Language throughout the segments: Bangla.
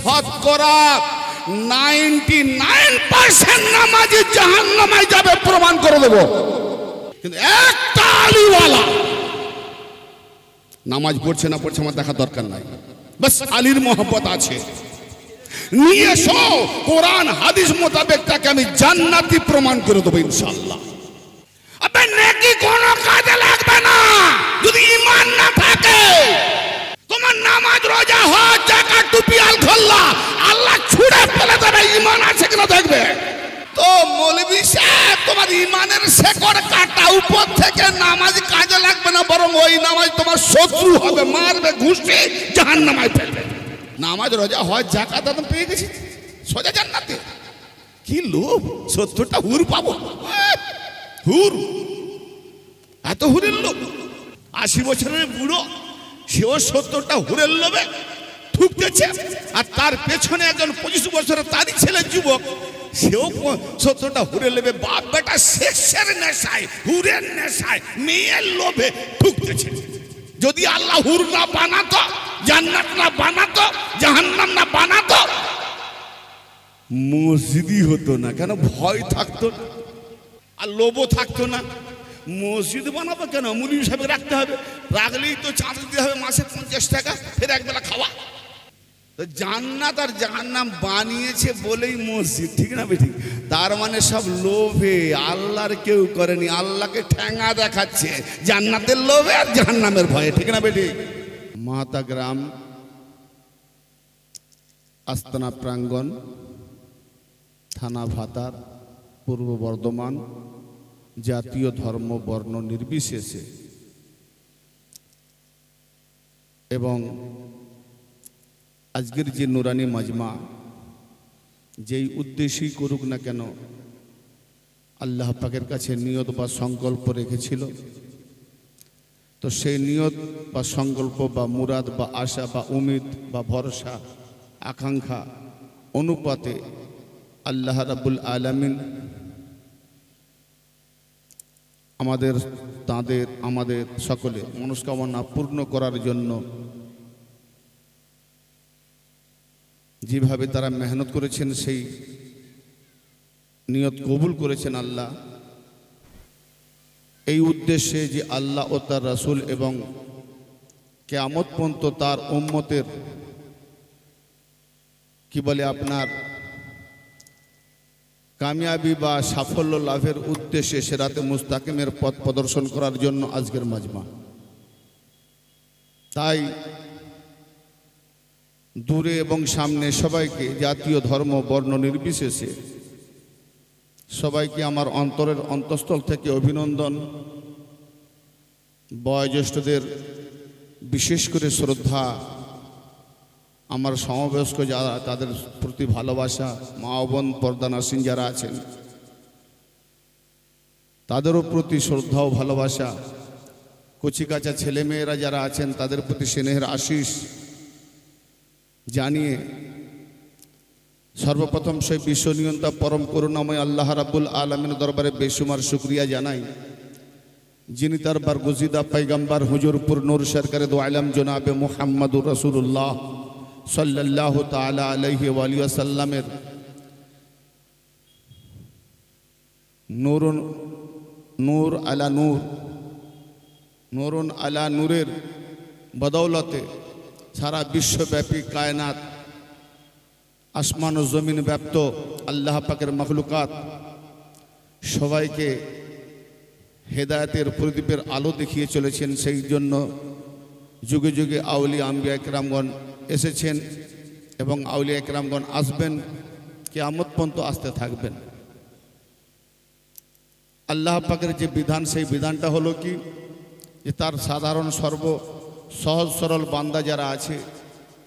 শতকরা 99% নামাজি জাহান্নামে যাবে, প্রমাণ করে দেব। কিন্তু একটা আলিওয়ালা নামাজ পড়ছে না পড়ছে আমার দেখার দরকার নাই, বাস আলীর মহব্বত আছে, নিয়ে এসো কোরআন হাদিস মোতাবেক তাকে আমি জান্নাতি প্রমাণ করে দেবো ইনশাআল্লাহ। আবে নেকি কোনো কাজে লাগবে না যদি ঈমান না থাকে। তোমার নামাজ রোজা হজ যাকাত টুপি আল খল্লা আল্লাহ ছুঁড়ে ফেলে দেবে, ঈমান আছে কিনা দেখবে। তো মৌলভী সাহেব তোমার ঈমানের শেকড় কাটা, উপর থেকে নামাজ কাজে লাগবে না, বরং ওই নামাজ তোমার শত্রু হবে, মারবে, ঘুষবে, জাহান্নামে ফেলবে। নামাজ রোজা হজ যাকাত আমি পেয়ে গেছি, সোজা জান্নাতে। কি লোভ, 70টা হুর পাবো, হুর, এত হুরের লোভ। 80 বছরের বুড়ো, সেও 70টা হুরের লোভে ঠুকতেছে, আর তার পেছনে একজন 25 বছরের তারই ছেলে যুবক, সেও 70টা হুরের লোভে, বাপ বেটা সেক্সের নেশায়, হুরের নেশায়, মেয়ের লোভে ঠুকতেছে। যদি আল্লাহ হুর না বানাতো, জান্নাত না বানাতো, জাহান্নাম না বানাতো, মসজিদই হতো না। কেন? ভয় থাকতো না আর লোভও থাকতো না। মসজিদ বানাবো কেন? মুলিম সাহেব রাখতে হবে, রাখলেই তো চাঁদ দিতে হবে মাসে 50 টাকা, ফের একবেলা খাওয়া। তো জান্নাত আর জাহান্নাম বানিয়েছে বলেই মসজিদ, ঠিক না বেঠিক? তার মানে সব লোভে, আল্লাহর কেউ করেনি, আল্লাহকে ঠ্যাঙা দেখাচ্ছে জান্নাতের লোভে আর জাহান্নামের ভয়ে, ঠিক না বেঠিক? মাতা গ্রাম, আস্তানা প্রাঙ্গণ, থানা ভাতার, পূর্ব বর্ধমান, জাতীয় ধর্ম বর্ণ নির্বিশেষে এবং আজকের যে নুরানি মাজমা যেই উদ্দেশ্যেই করুক না কেন, আল্লাহ পাকের কাছে নিয়ত বা সংকল্প রেখেছিল, তো সেই নিয়ত বা সংকল্প বা মুরাদ বা আশা বা উমিদ বা ভরসা আকাঙ্ক্ষা অনুপাতে আল্লাহ রাব্বুল আলামিন আমাদের সকলে মনস্কামনা পূর্ণ করার জন্য যেভাবে তারা মেহনত করেছেন, সেই নিয়ত কবুল করেছেন আল্লাহ। এই উদ্দেশ্যে যে আল্লাহ ও তার রাসূল এবং কিয়ামত পর্যন্ত তার উম্মতের কি বলে আপনার কামিয়াবি বা সাফল্য লাভের উদ্দেশ্যে সিরাতে মুস্তাকিমের পথ প্রদর্শন করার জন্য আজকের মাজমা। তাই দূরে এবং সামনে সবাইকে, জাতীয় ধর্ম বর্ণ নির্বিশেষে সবাইকে আমার অন্তরের অন্তঃস্থল থেকে অভিনন্দন, বয়োজ্যেষ্ঠদের বিশেষ করে শ্রদ্ধা, আমার সমবয়স্ক যারা তাদের প্রতি ভালোবাসা, মা বোন পর্দানাসীন যারা আছেন তাদেরও প্রতি শ্রদ্ধা ও ভালোবাসা, কচিকাচা ছেলেমেয়েরা যারা আছেন তাদের প্রতি স্নেহের আশিস জানিয়ে সর্বপ্রথম সেই বিশ্বনিয়ন্তা পরম করুণাময় আল্লাহ রাব্বুল আলামিনের দরবারে বেশুমার শুকরিয়া জানাই, যিনি তার বারগুজিদা পয়গম্বর হুজুরপুর নূর সরকারে দো আলম জনাবে মুহাম্মদুর রাসূলুল্লাহ সাল্লাল্লাহু তাআলা আলাইহি ওয়া আলিহি ওয়াসাল্লামের নূর আলা নূর, নূরুন আলা নূরের বদৌলতে সারা বিশ্বব্যাপী কায়নাত, আসমান ও জমিন ব্যাপ্ত আল্লাহ পাকের মখলুকাত সবাইকে হেদায়েতের প্রদীপের আলো দেখিয়ে চলেছেন। সেই জন্য যুগে যুগে আউলিয়া আম্বিয়া একরামগণ এসেছেন এবং আউলিয়া একরামগণ আসবেন, কিয়ামত পর্যন্ত আসতে থাকবেন। আল্লাহ পাকের যে বিধান, সেই বিধানটা হলো কি, যে তার সাধারণ সহজ সরল বান্দা যারা আছে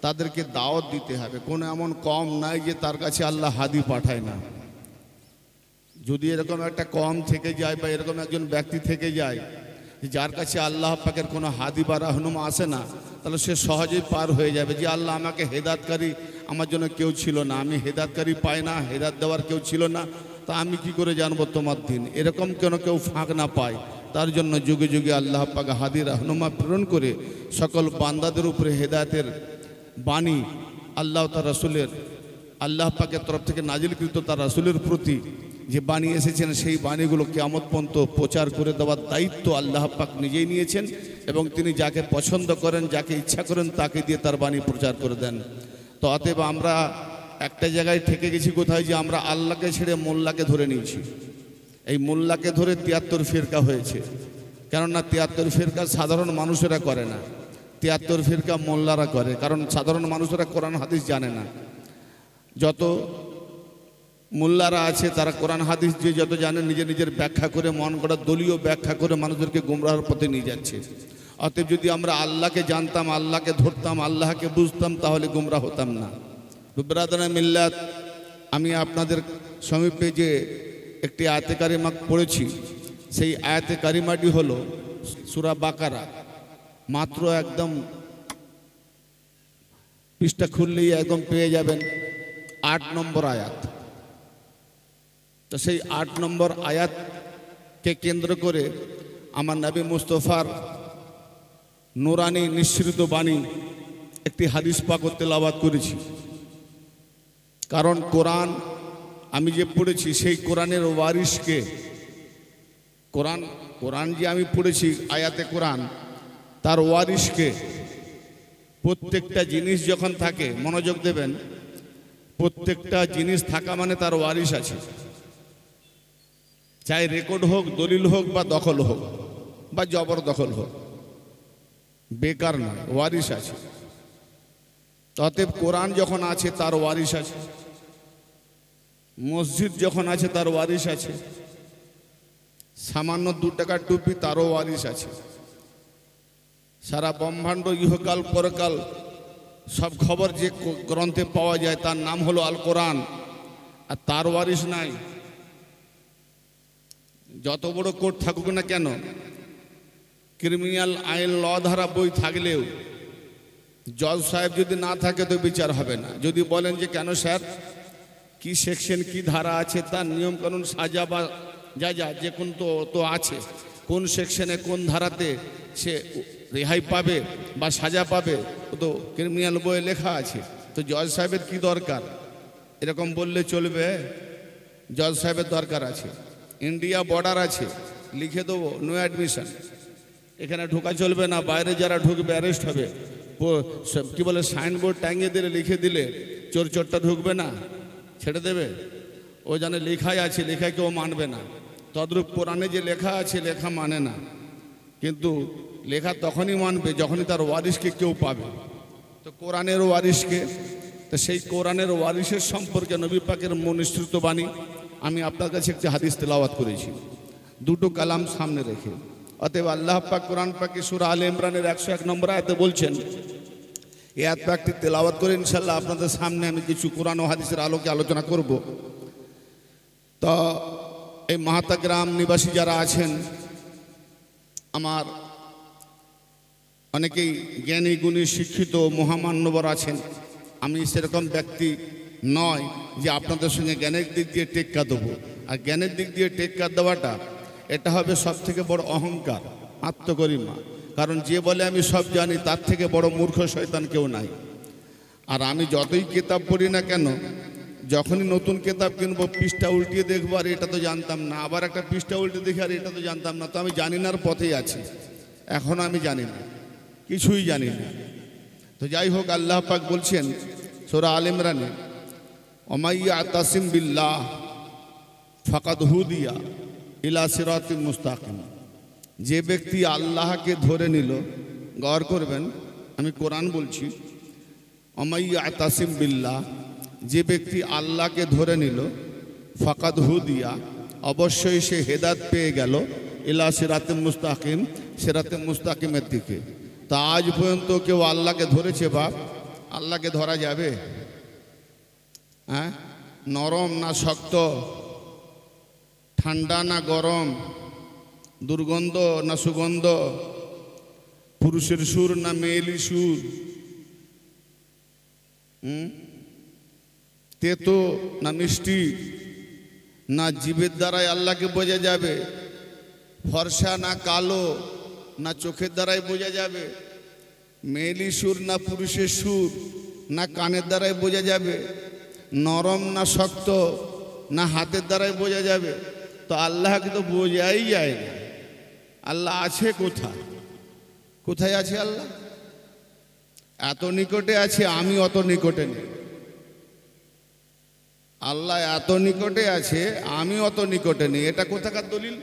তাদেরকে দাওয়াত দিতে হবে। কোনো এমন কম নাই যে তার কাছে আল্লাহ হাদি পাঠায় না। যদি এরকম একটা কম থেকে যায় বা এরকম একজন ব্যক্তি থেকে যায় যার কাছে আল্লাহ পাকের কোনো হাদি বা রাহনুমা আসে না, তাহলে সে সহজেই পার হয়ে যাবে যে আল্লাহ আমাকে হেদায়েতকারী আমার জন্য কেউ ছিল না, আমি হেদায়েতকারী পাই না, হেদায়েত দেওয়ার কেউ ছিল না, তা আমি কি করে জানবো তোমার দিন। এরকম কেউ ফাঁক না পায়, তার জন্য যুগে যুগে আল্লাহ পাক হাদি রাহনুমা প্রেরণ করে সকল বান্দাদের উপরে হেদায়েতের বাণী আল্লাহ তার রাসূলের, আল্লাহ পাকের তরফ থেকে নাজিলকৃত তার রাসূলের প্রতি যে বাণী এসেছেন, সেই বাণীগুলো কিয়ামত পর্যন্ত প্রচার করে দেওয়ার দায়িত্ব আল্লাহ পাক নিজেই নিয়েছেন, এবং তিনি যাকে পছন্দ করেন, যাকে ইচ্ছা করেন, তাকে দিয়ে তার বাণী প্রচার করে দেন। তো অতএব আমরা একটা জায়গায় ঠেকে গেছি কোথায়, যে আমরা আল্লাহকে ছেড়ে মোল্লাকে ধরে নিয়েছি। এই মোল্লাকে ধরে 73 ফিরকা হয়েছে। কেননা 73 ফিরকা সাধারণ মানুষেরা করে না, 73 ফিরকা মোল্লারা করে। কারণ সাধারণ মানুষেরা কোরআন হাদিস জানে না। যত মোল্লারা আছে তারা কোরআন হাদিস যে যত জানে, নিজের ব্যাখ্যা করে, মন গড়া দলীয় ব্যাখ্যা করে মানুষদেরকে গুমরাহের পথে নিয়ে যাচ্ছে। অতএব যদি আমরা আল্লাহকে জানতাম, আল্লাহকে ধরতাম, আল্লাহকে বুঝতাম, তাহলে গুমরাহ হতাম না। ব্রাদারানে মিল্লাত, আমি আপনাদের সমীপে যে একটি আয়াতে কারিমা পড়েছি, সেই আয়াতে কারিমাটি হলো সূরা বাকারা। মাত্র একদম পৃষ্ঠা খুললেই একদম পেয়ে যাবেন 8 নম্বর আয়াত। তো সেই 8 নম্বর আয়াতকে কেন্দ্র করে আমার নবী মুস্তাফার নুরানি নিঃসৃত বাণী একটি হাদিস পাক তেলাওয়াত করেছি। কারণ কোরআন আমি যে পড়েছি, সেই কোরআনের ওয়ারিসকে, কোরআন যে আমি পড়েছি আয়াতে কোরআন, তার ওয়ারিসকে, প্রত্যেকটা জিনিস যখন থাকে, মনোযোগ দেবেন, প্রত্যেকটা জিনিস থাকা মানে তার ওয়ারিস আছে। চাই রেকর্ড হোক, দলিল হোক, বা দখল হোক, বা জবরদখল হোক, বেকার নয়, ওয়ারিস আছে। অতএব কোরআন যখন আছে তার ওয়ারিস আছে, মসজিদ যখন আছে তার ওয়ারিস আছে, সামান্য 2 টাকার টুপি তারও ওয়ারিস আছে। সারা ব্রহ্মাণ্ড, ইহকাল পরকাল সব খবর যে গ্রন্থে পাওয়া যায় তার নাম হলো আল কোরআন, আর তার ওয়ারিস নাই। যত বড় কোর্ট থাকুক না কেন, ক্রিমিনাল আইন ল ধারা বই থাকলেও জজ সাহেব যদি না থাকে তো বিচার হবে না। যদি বলেন যে কেন স্যার, কি সেকশন, কি ধারা আছে, তার নিয়ম কানুন, সাজা বা যা যে কোন তো আছে, কোন সেকশনে কোন ধারাতে সে রেহাই পাবে বা সাজা পাবে, ও তো ক্রিমিনাল বইয়ে লেখা আছে। তো জজ সাহেবের কি দরকার, এরকম বললে চলবে? জজ সাহেবের দরকার আছে। ইন্ডিয়া বর্ডার আছে, লিখে দেবো নো অ্যাডমিশন, এখানে ঢোকা চলবে না, বাইরে যারা ঢুকবে অ্যারেস্ট হবে। কি বলে, সাইনবোর্ড টাঙিয়ে দিলে, লিখে দিলে চোরটা ঢুকবে না, ছেড়ে দেবে? ও জানে লেখাই আছে, লেখা কেউ মানবে না। তদ্রূপ কোরআনে যে লেখা আছে, লেখা মানে না, কিন্তু লেখা তখনই মানবে যখনই তার ওয়ারিসকে কেউ পাবে। তো কোরআনের ওয়ারিসকে, তো সেই কোরআনের ওয়ারিসের সম্পর্কে নবী পাকের মনিসৃত বাণী আমি আপনার কাছে একটি হাদিস তেলাওয়াত করেছি, 2টো কালাম সামনে রেখে। অতএব আল্লাহ পাক কোরআন পাকে সূরা আলে ইমরানের 101 নম্বর আয়াতে বলছেন, এই আয়াত পাকটি তেলাওয়াত করে ইনশাআল্লাহ আপনাদের সামনে আমি কিছু কোরআন ও হাদিসের আলোকে আলোচনা করব। তো এই মাহাতা গ্রাম নিবাসী যারা আছেন, আমার অনেকেই জ্ঞানী গুণী শিক্ষিত মহামান্যবর আছেন। আমি সেরকম ব্যক্তি নয় যে আপনাদের সঙ্গে জ্ঞানের দিক দিয়ে টেক্কা দেবো। আর জ্ঞানের দিক দিয়ে টেক্কা দেওয়াটা, এটা হবে সব থেকে বড় অহংকার, আত্মগরিমা। কারণ যে বলে আমি সব জানি, তার থেকে বড় মূর্খ শয়তান কেউ নাই। আর আমি যতই কিতাব পড়ি না কেন, যখনই নতুন কিতাব কিনবো, পৃষ্ঠা উল্টিয়ে দেখবো, আর এটা তো জানতাম না, আবার একটা পৃষ্ঠা উল্টে দেখি, আর এটা তো জানতাম না। তো আমি জানি নার পথেই আছি, এখনও আমি জানি না, কিছুই জানি না। তো যাই হোক, আল্লাহ পাক বলছেন সূরা আলে ইমরানে, ওমাইয়া তাসিম বিল্লাহ ফাকাদ হুদিয়া ইলা সিরাতিল মুস্তাকিম। যে ব্যক্তি আল্লাহকে ধরে নিল, গৌর করবেন, আমি কোরআন বলছি, ওমাইয়া তাসিম বিল্লাহ, যে ব্যক্তি আল্লাহকে ধরে নিল, ফাকাদ হুদিয়া, অবশ্যই সে হেদায়েত পেয়ে গেল, ইলা সিরাতিল মুস্তাকিম, সিরাতিল মুস্তাকিমের দিকে। তা আজ পর্যন্ত কেউ আল্লাহকে ধরেছে? বাপ, আল্লাহকে ধরা যাবে? হ্যাঁ, নরম না শক্ত, ঠান্ডা না গরম, দুর্গন্ধ না সুগন্ধ, পুরুষের সুর না মেয়েলি সুর, তেতো না মিষ্টি, না জিভের দ্বারাই আল্লাহকে বোঝা যাবে? ফর্সা না কালো, না চোখের দ্বারাই বোঝা যাবে? মেয়েলি সুর না পুরুষের সুর, না কানের দ্বারাই বোঝা যাবে, নরম না শক্ত, না হাতের দ্বারাই বোঝা যাবে। তো আল্লাহকে তো বোঝাই যায় না। আল্লাহ আছে কোথায়? কোথায় আছে আল্লাহ? এত নিকটে আছে, আমি অত নিকটে নেই। আল্লাহ এত নিকটে আছে, আমি অত নিকটে নেই। এটা কোথাকার দলিল?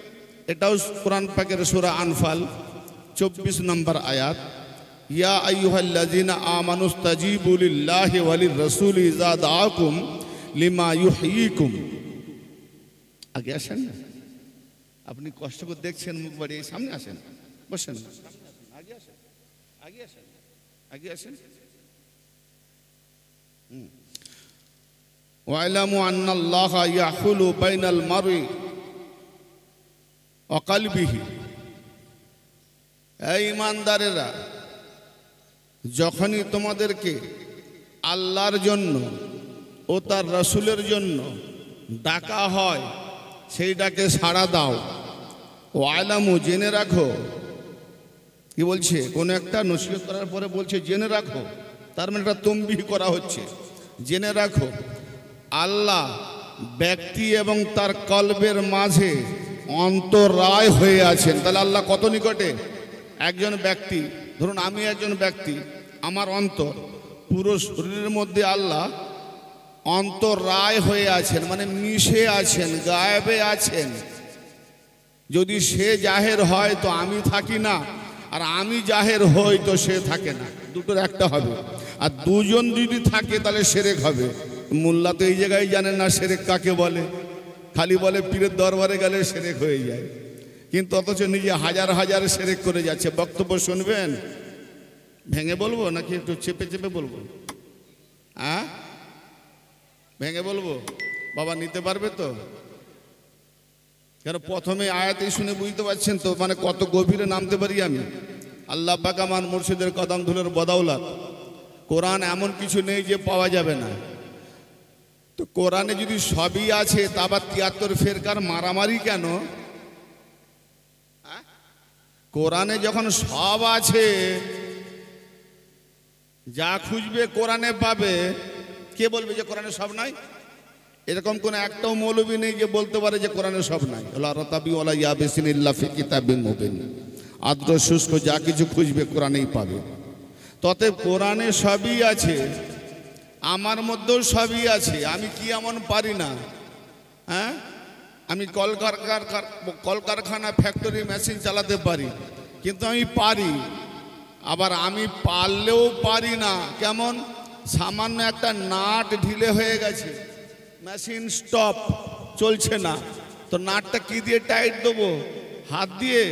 এটাও কোরআন পাকের সূরা আনফাল 24 নম্বর আয়াত, ইয়া আইয়ুহাল্লাযীনা আমানুস্তাজীবু লিল্লাহি ওয়া লির-রাসূলি ইযা দাআকুম লিমা ইউহয়িকুম। আগে আসেন না, আপনি কষ্ট করে দেখছেন, মুখ বাড়িয়ে সামনে আসেন, বসেন, আগে আসেন, আগে আসেন, আগে আসেন। ওয়াইলামু আন্নাল্লাহা ইয়াহুলু বাইনাল মারই ওয়া কলবিহি। এই ঈমানদারেরা, যখনই তোমাদেরকে আল্লাহর জন্য ও তার রাসূলের জন্য ডাকা হয়, সেই ডাকে সাড়া দাও। ওয়াইলামু, জেনে রাখো। কি বলছে? কোন একটা নসিহত করার পরে বলছে জেনে রাখো, তার মানে একটা তমবিহ করা হচ্ছে। জেনে রাখো আল্লাহ ব্যক্তি এবং তার কলবের মাঝে অন্তরায় হয়ে আছেন। তাহলে আল্লাহ কত নিকটে? একজন ব্যক্তি, ধরুন আমি একজন ব্যক্তি, আমার অন্তর, পুরো শরীরের মধ্যে আল্লাহ অন্তরায় হয়ে আছেন, মানে মিশে আছেন, গায়েবে আছেন। যদি সে জাহের হয় তো আমি থাকি না, আর আমি জাহের হই তো সে থাকে না। দুটোর একটা হবে। আর দুজন যদি থাকে তাহলে শিরক হবে। মোল্লা তো এই জায়গায় জানেন না শিরক কাকে বলে, খালি বলে পীরের দরবারে গেলে শিরক হয়ে যায়, কিন্তু অথচ নিজে হাজার হাজার শিরক করে যাচ্ছে। বক্তব্য শুনবেন? ভেঙে বলবো নাকি একটু চেপে চেপে বলবো? ভেঙে বলবো? বাবা নিতে পারবে তো? কেন প্রথমে আয়াতেই শুনে বুঝতে পারছেন তো, মানে কত গভীরে নামতে পারি আমি। আল্লাহ পাক আমার মুর্শিদের কদম ধুলের বদাওলাত কোরআন এমন কিছু নেই যে পাওয়া যাবে না। তো কোরআনে যদি সবই আছে, তা আবার 73 ফেরকার মারামারি কেন? কোরআনে যখন সব আছে, যা খুঁজবে কোরআনে পাবে, কে বলবে যে কোরআনে সব নাই? এরকম কোন একটাও মৌলবী নেই যে বলতে পারে যে কোরআনে সব নাই। আদ্র শুষ্ক যা কিছু খুঁজবে কোরআনেই পাবে। তবে কোরআনে সবই আছে, আমার মধ্যেও সবই আছে। আমি কি এমন পারি না? আমি কলকারখানা, ফ্যাক্টরি, মেশিন চালাতে পারি, কিন্তু আমি পারি। আবার আমি পারলেও পারি না। কেমন? সামান্য একটা নাট ঢিলে হয়ে গেছে, মেশিন স্টপ, চলছে না, তো নাটটা কি দিয়ে টাইট দেবো? হাত দিয়ে।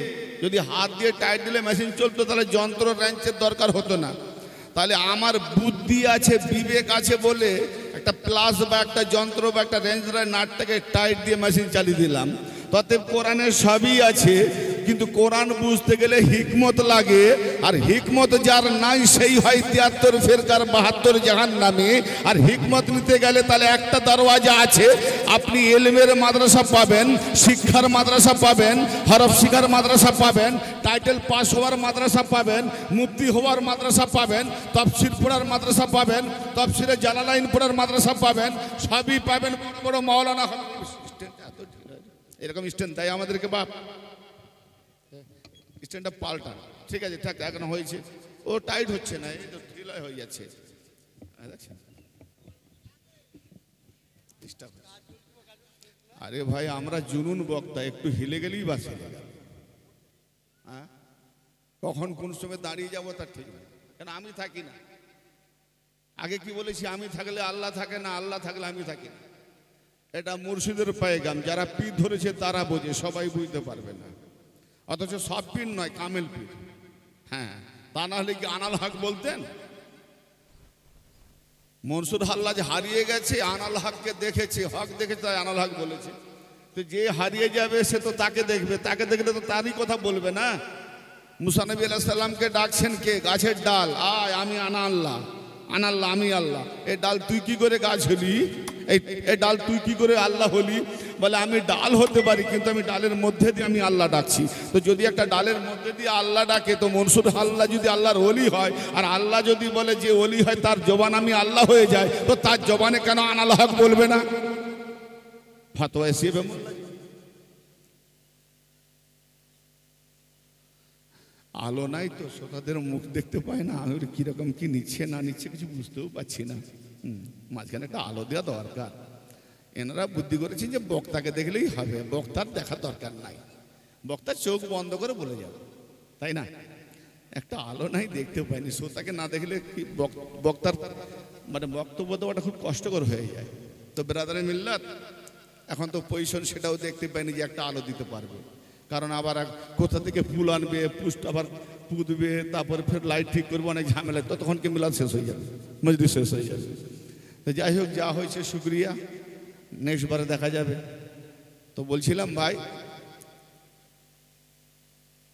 যদি হাত দিয়ে টাইট দিলে মেশিন চলতো, তাহলে যন্ত্র রেঞ্চের দরকার হতো না। তাহলে আমার বুদ্ধি আছে, বিবেক আছে বলে একটা প্লাস বা একটা যন্ত্র বা একটা রেঞ্জের নাটটাকে টাইট দিয়ে মেশিন চালিয়ে দিলাম। তবে কোরআনে সবই আছে, কিন্তু কোরআন বুঝতে গেলে হিকমত লাগে। আর হিকমত যার নাই সেই হয় 73 ফেরকার 72 জাহান্নামী। আর হিকমত নিতে গেলে তাহলে একটা দরওয়াজা আছে। আপনি ইলমের মাদ্রাসা পাবেন, শিক্ষার মাদ্রাসা পাবেন, হরফ শিখার মাদ্রাসা পাবেন, টাইটেল পাস হওয়ার মাদ্রাসা পাবেন, মুফতি হওয়ার মাদ্রাসা পাবেন, তাফসীর পড়ার মাদ্রাসা পাবেন, তাফসীরে জালালাইন পড়ার মাদ্রাসা পাবেন, সবই পাবেন। বড় মাওলানা এরকম স্ট্যান্ড দেয় আমাদেরকে বাপ, স্ট্যান্ডটা পাল্টা। ঠিক আছে, থাক, এখন হয়েছে, ও টাইট হচ্ছে না, এই তো ঢিলাই হয়ে যাচ্ছে। আরে ভাই, আমরা জুনুন বক্তা, একটু হিলে গেলেই বাঁচে। কখন কোন সময় দাঁড়িয়ে যাবো তার ঠিক নেই, কেন আমি থাকি না। আগে কি বলেছি? আমি থাকলে আল্লাহ থাকে না, আল্লাহ থাকলে আমি থাকি না। এটা মুর্শিদের পায়গাম। যারা পীর ধরেছে তারা বোঝে, সবাই বুঝতে পারবে না। অথচ সব পীর নয়, কামেল পীর। হ্যাঁ, তা না হলে কি আনাল হক বলতেন? মনসুর হাল্লাজ হারিয়ে গেছে, আনাল হককে দেখেছে, হক দেখেছে, তাই আনাল হক বলেছে। তো যে হারিয়ে যাবে সে তো তাকে দেখবে, তাকে দেখলে তো তারই কথা বলবে না। মুসা নবী আলাইহিস সালামকে ডাকছেন কে? গাছের ডাল, আয় আমি আনাল্লাহ, আনাল্লাহ আমি আল্লাহ। এই ডাল তুই কি করে গাছ হলি? এই ডাল তুই কি করে আল্লাহ হলি? বলে আমি ডাল হতে পারি, কিন্তু আমি ডালের মধ্যে দিয়ে আমি আল্লাহ ডাকছি। তো যদি একটা ডালের মধ্যে দিয়ে আল্লাহ ডাকে, তো মনসুর আল্লাহ যদি আল্লাহর ওলি হয়, আর আল্লাহ যদি বলে যে ওলি হয় তার জবান আমি আল্লাহ হয়ে যায়, তো তার জবানে কেন আনাল হক বলবে না? ফতোয়া এসিবে মোল্লা। আলো নাই তো শ্রোতাদের মুখ দেখতে পায় না, আমি কিরকম কি নিচ্ছে না নিচ্ছে কিছু বুঝতেও পারছি না। মাঝখানে একটা আলো দেওয়া দরকার। এনারা বুদ্ধি করেছেন যে বক্তাকে দেখলেই হবে, বক্তার দেখা দরকার নাই, বক্তার চোখ বন্ধ করে বলে যাবে, তাই না? একটা আলো নাই, দেখতেও পাইনি। শ্রোতাকে না দেখলে কি বক্তার মানে বক্তব্য দেওয়াটা খুব কষ্টকর হয়ে যায়। তো ব্রাদারে মিল্লাত এখন তো পজিশন সেটাও দেখতে পাইনি যে একটা আলো দিতে পারবে, কারণ আবার কোথা থেকে ফুল আনবে, পুষ্ট আবার পুঁতবে, তারপরে ফের লাইট ঠিক করবে, অনেক ঝামেলা। ততক্ষণ কি মিলাদ শেষ হয়ে যাবে, মজলিস শেষ হয়ে যাবে। তো যাই হোক, যা হয়েছে শুক্রিয়া, নেক্সট বারে দেখা যাবে। তো বলছিলাম ভাই,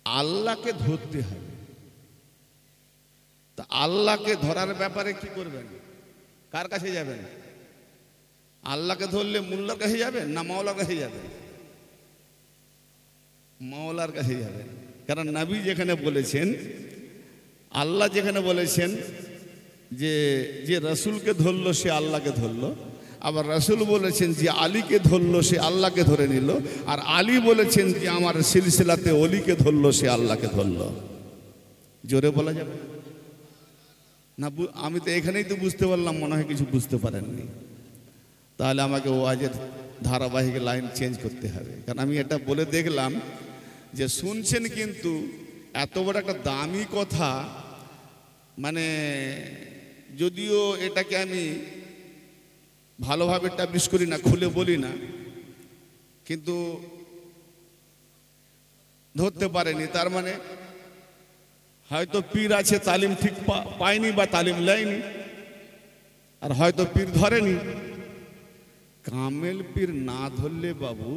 আল্লাহকে ধরতে হবে। তা আল্লাহকে ধরার ব্যাপারে কি করবেন? কার কাছে যাবেন? আল্লাহকে ধরলে মোল্লার কাছে যাবেন না মাওলার কাছে যাবেন? মাওলার কাছে যাবেন। কারণ নবী যেখানে বলেছেন, আল্লাহ যেখানে বলেছেন যে যে রসুলকে ধরলো সে আল্লাহকে ধরলো, আবার রসুল বলেছেন যে আলীকে ধরলো সে আল্লাহকে ধরে নিল, আর আলী বলেছেন যে আমার সিলসিলাতে অলিকে ধরলো সে আল্লাহকে ধরলো। জোরে বলা যাবে না? আমি তো এখানেই তো বুঝতে পারলাম, মনে হয় কিছু বুঝতে পারেননি। তাহলে আমাকে ওয়াজের ধারাবাহিক লাইন চেঞ্জ করতে হবে। কারণ আমি এটা বলে দেখলাম যে শুনছেন, কিন্তু এত বড় একটা দামি কথা, মানে যদিও এটাকে আমি ভালোভাবে এস্টাবলিশ করি না, খুলে বলি না, কিন্তু ধরতে পারেনি। তার মানে হয়তো পীর আছে, তালিম ঠিক পায়নি বা তালিম নেয়নি, আর হয়তো পীর ধরেনি। কামেল পীর না ধরলে বাবু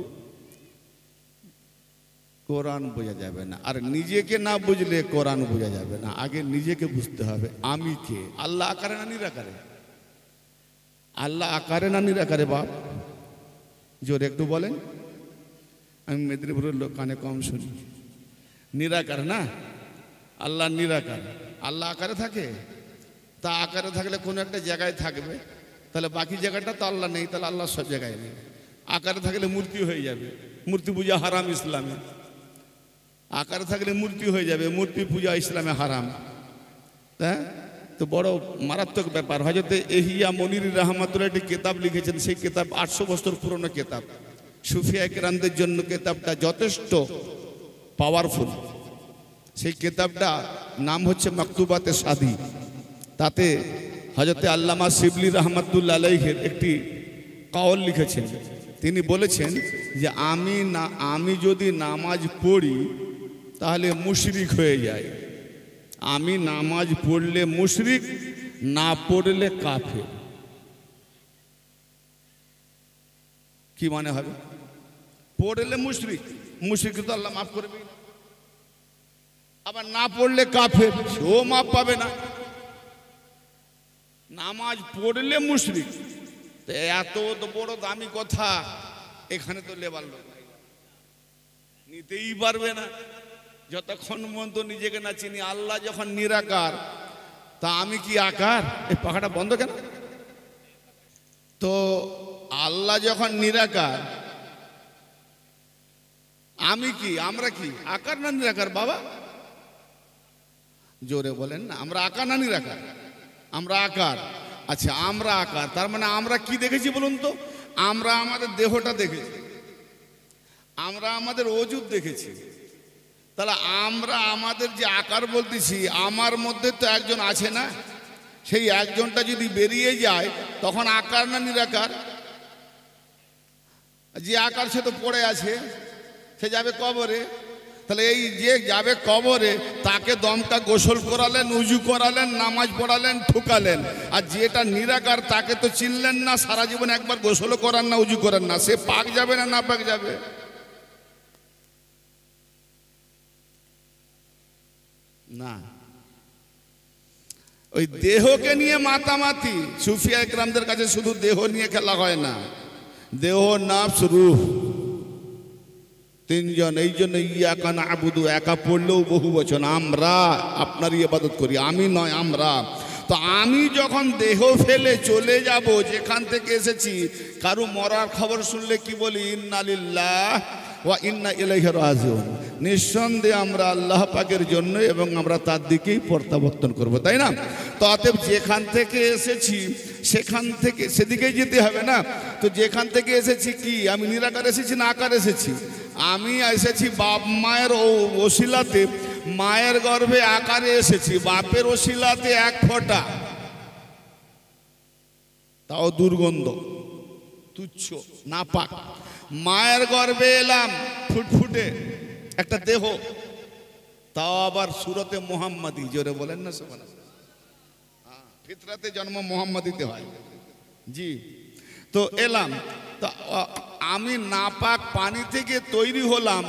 কোরআন বোঝা যাবে না, আর নিজেকে না বুঝলে কোরআন বোঝা যাবে না। আগে নিজেকে বুঝতে হবে আমি কে। আল্লাহ আকারে না নিরাকারে? আল্লাহ আকারে না নিরাকারে? বাপ জোরে একটু বলেন। আমি মেদিনীপুরের লোক, কানে কম শুনি। নিরাকার না? আল্লাহ নিরাকার। আল্লাহ আকারে থাকে? তা আকারে থাকলে কোনো একটা জায়গায় থাকবে, তাহলে বাকি জায়গাটা তো আল্লাহ নেই, তাহলে আল্লাহ সব জায়গায় নেই। আকারে থাকলে মূর্তি হয়ে যাবে, মূর্তি পূজা হারাম ইসলামে। আকারে থাকলে মূর্তি হয়ে যাবে, মূর্তি পূজা ইসলামে হারাম। হ্যাঁ, তো বড় মারাত্মক ব্যাপার। হযরত ইহইয়া মনির রহমাতুল্লাহ একটি কিতাব লিখেছেন, সেই কিতাব 800 বছর পুরনো কিতাব। সুফিয়া কেরামদের জন্য কিতাবটা যথেষ্ট পাওয়ারফুল। সেই কিতাবটা নাম হচ্ছে মাকতুবাতে সাদি। তাতে হযরত আল্লামা শিবলি রহমাতুল্লাহ আলাইহির একটি কাওল লিখেছেন। তিনি বলেছেন যে আমি যদি নামাজ পড়ি তাহলে মুশরিক হয়ে যায়। আমি নামাজ পড়লে মুশরিক, না পড়লে কাফের। কি মানে হবে? পড়লে মুশরিক, মুশরিক তো আল্লাহ মাফ করবে, আবার না পড়লে কাফের, সেও মাফ পাবে না। নামাজ পড়লে মুশরিক, এত বড় দামি কথা এখানে তো লেবার লোক নিতেই পারবে না যতক্ষণ পর্যন্ত নিজেকে না চিনি। আল্লাহ যখন নিরাকার, তা আমি কি আকার? এই পাখাটা বন্ধ কেন? তো আল্লাহ যখন নিরাকার, আমি কি, আমরা কি আকার না নিরাকার? বাবা জোরে বলেন না, আমরা আকার না নিরাকার? আমরা আকার। আচ্ছা, আমরা আকার, তার মানে আমরা কি দেখেছি বলুন তো? আমরা আমাদের দেহটা দেখেছি, আমরা আমাদের ওজুদ দেখেছি। তাহলে আমরা আমাদের যে আকার বলতেছি, আমার মধ্যে তো একজন আছে না? সেই একজনটা যদি বেরিয়ে যায়, তখন আকার না নিরাকার? যে আকার সে তো পড়ে আছে, সে যাবে কবরে। তাহলে এই যে যাবে কবরে, তাকে দমকা গোসল করালেন, উজু করালেন, নামাজ পড়ালেন, ঠুকালেন। আর যেটা নিরাকার তাকে তো চিনলেন না, সারা জীবন একবার গোসলও করান না, উজু করেন না, সে পাক যাবে না পাক যাবে? না। ওই দেহকে নিয়ে মাতামাতি। সুফিয়া একরামদের কাছে শুধু দেহ নিয়ে খেলা হয় না, দেহ, নফস, রূহ, তিনজন। এই জন্য ইয়াকা নাবুদু একা পড়লেও বহু বচন, আমরা আপনারই ইবাদত করি, আমি নয় আমরা। তো আমি যখন দেহ ফেলে চলে যাব যেখান থেকে এসেছি, কারো মরার খবর শুনলে কি বলি? ইন্না লিল্লাহ ওয়া ইন্না ইলাইহি রাজিউন। নিঃসন্দেহে আমরা আল্লাহ পাকের জন্য এবং আমরা তার দিকেই প্রত্যাবর্তন করব, তাই না? তো অতএব যেখান থেকে এসেছি সেখান থেকে সেদিকেই যেতে হবে না। তো যেখান থেকে এসেছি কি আমি নিরাকার এসেছি না আকার এসেছি? আমি এসেছি বাপ মায়ের ওসিলাতে, মায়ের গর্ভে আকারে এসেছি, বাপের ওসিলাতে এক ফোঁটা, তাও দুর্গন্ধ, তুচ্ছ, নাপাক। মায়ের গর্ভে এলাম ফুটফুটে একটা দেহ, তাও আবার সুরতে মোহাম্মদী, জোরে বলেন না সুবহানাল্লাহ। ফিতরাতে জন্ম মোহাম্মদীতে হয়, জি। তো এলাম, তো আমি নাপাক পানি থেকে তৈরি হলাম,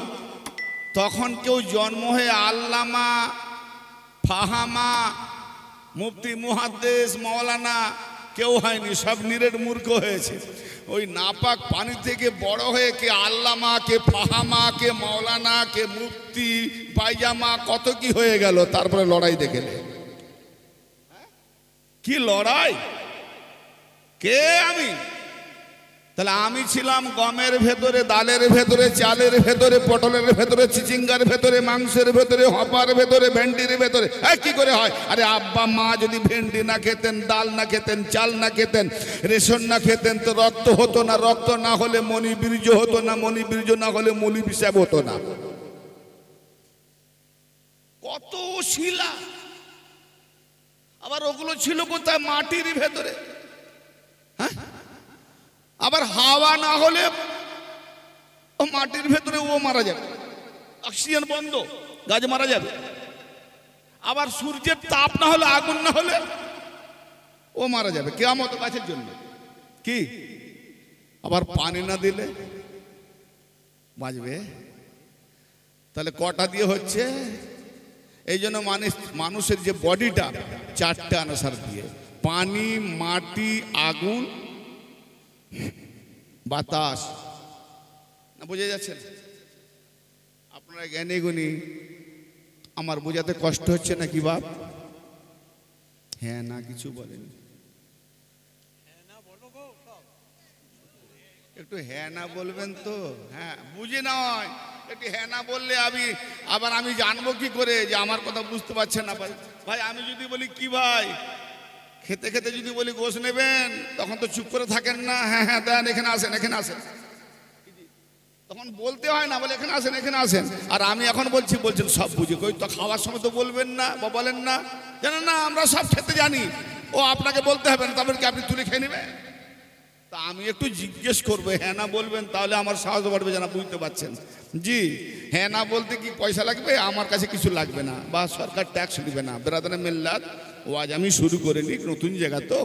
তখন কেউ জন্ম হয়ে আল্লামা, ফাহামা, মুফতি, মুহাদ্দিস, মাওলানা কেউ হয়নি, সব নিরেট মূর্খ হয়েছে। ওই নাপাক পানি থেকে বড় হয়ে কে আল্লামা, কে ফাহামা, কে মাওলানা, কে মুফতি, পায়জামা, কত কি হয়ে গেল। তারপরে লড়াই দেখেলে, কি লড়াই, কে আমি? তাহলে আমি ছিলাম গমের ভেতরে, ডালের ভেতরে, চালের ভেতরে, পটলের ভেতরে, চিচিঙ্গার ভেতরে, মাংসের ভেতরে, হপার ভেতরে, ভেন্ডির ভেতরে। কি করে হয়? আরে আব্বা মা যদি ভেন্ডি না খেতেন, ডাল না খেতেন, চাল না খেতেন, রেশন না খেতেন, তো রক্ত হতো না, রক্ত না হলে মনি বীর্য হতো না, মনি বীর্য না হলে মলি বিষাব হতো না। কত শিলা, আবার ওগুলো ছিল কোথায়? মাটির ভেতরে। হ্যাঁ, আবার হাওয়া না হলে মাটির ভেতরে ও মারা যাবে, অক্সিজেন বন্ধ, গাছ মারা যাবে। আবার সূর্যের তাপ না হলে, আগুন না হলে ও মারা যাবে, কিয়ামত গাছের জন্য। কি আবার পানি না দিলে বাঁচবে? তাহলে কটা দিয়ে হচ্ছে? এই জন্য মানুষের যে বডিটা চারটে আনসার দিয়ে, পানি, মাটি, আগুন, বাতাস। না বুঝে যাচ্ছেন আপনারা? জ্ঞানী গুণী, আমার বোঝাতে কষ্ট হচ্ছে নাকি বাপ? হ্যাঁ না কিছু বলেন, একটু হ্যাঁ না বলবেন তো? হ্যাঁ বুঝে নয়, একটু হ্যাঁ না বললে আবার আমি জানবো কি করে যে আমার কথা বুঝতে পারছেন না? ভাই আমি যদি বলি কি ভাই খেতে খেতে যদি বলি গোশ নেবেন, তখন তো চুপ করে থাকেন না। হ্যাঁ হ্যাঁ দেন, এখানে আসেন, এখানে আসেন, তখন বলতে হয় না, বলে এখানে আসেন, এখানে আসেন। আর আমি এখন বলছেন সব বুঝে, কই তো খাওয়ার সময় তো বলবেন না বা বলেন না, জানেন না আমরা সব খেতে জানি, ও আপনাকে বলতে হবে না, তারপরে কি আপনি তুলে খেয়ে নেবেন? তা আমি একটু জিজ্ঞেস করবো, হ্যাঁ না বলবেন, তাহলে আমার সাহস বাড়বে, জানা বুঝতে পারছেন? জি, হ্যাঁ না বলতে কি পয়সা লাগবে? আমার কাছে কিছু লাগবে না, বা সরকার ট্যাক্স দিবে না। বেরাদানে মিল্লাত ওয়াজ আমি শুরু করে নিই, নতুন জায়গা তো,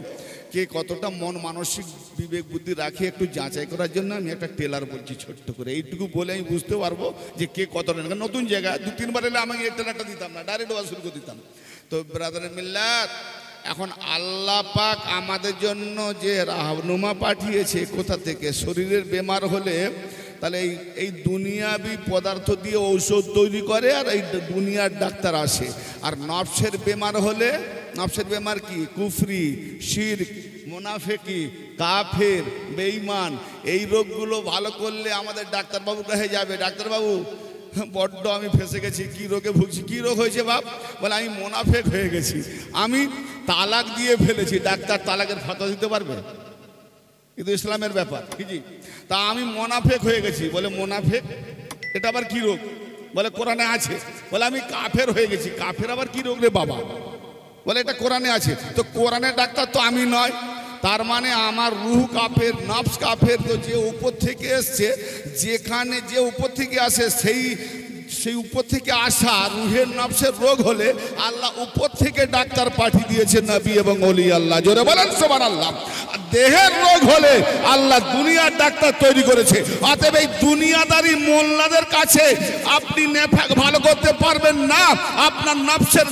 কে কতটা মন মানসিক বিবেক বুদ্ধি রাখে একটু যাচাই করার জন্য আমি একটা টেলার বলছি ছোট্ট করে। এইটুকু বলে আমি বুঝতে পারবো যে কে কতটা। নতুন জায়গা 2-3 বার এলে আমাকে এই টেলারটা দিতাম না, ডাইরেক্ট ওয়াজ শুরু করে দিতাম। তো বেরাদানে মিল্লাত, এখন আল্লাহ পাক আমাদের জন্য যে রাহনুমা পাঠিয়েছে, কোথা থেকে? শরীরের বেমার হলে তাহলে এই দুনিয়াবি পদার্থ দিয়ে ঔষধ তৈরি করে, আর এই দুনিয়ার ডাক্তার আসে। আর নফসের বেমার হলে, নফসের বেমার কি? কুফরি, শিরক, মুনাফিকি, কাফের, বেঈমান, এই রোগগুলো ভালো করলে আমাদের ডাক্তারবাবুর কাছে যাবে, ডাক্তারবাবু বড্ড আমি ফেসে গেছি, কি রোগে ভুগছি। কি রোগ হয়েছে বাপ? বলে আমি মুনাফেক হয়ে গেছি, আমি তালাক দিয়ে ফেলেছি। ডাক্তার তালাকের ফতোয়া দিতে পারবে? কিন্তু ইসলামের ব্যাপার কি জি? তা আমি মুনাফেক হয়ে গেছি। বলে মুনাফেক এটা আবার কি রোগ? বলে কোরআনে আছে। বলে আমি কাফের হয়ে গেছি। কাফের আবার কি রোগ রে বাবা? বলে এটা কোরআনে আছে। তো কোরআনের ডাক্তার তো আমি নয়, তার মানে আমার রুহ কাফের, নফস কাফের। তো যে উপর থেকে এসছে, যেখানে যে উপর থেকে আসে, সেই উপর থেকে আসা রুহের নফসের রোগ হলে আল্লাহ উপর থেকে ডাক্তার পাঠিয়ে দিয়েছে, নবী এবং ওলি আল্লাহ। জোরে বলেন সুবহানাল্লাহ। দেহের রোগ হলে আল্লাহ দুনিয়ার ডাক্তার তৈরি করেছে। অতএব এই দুনিয়াদারি মোল্লাদের কাছে আপনি নেফাক ভালো করতে পারবেন না, আপনার নফসের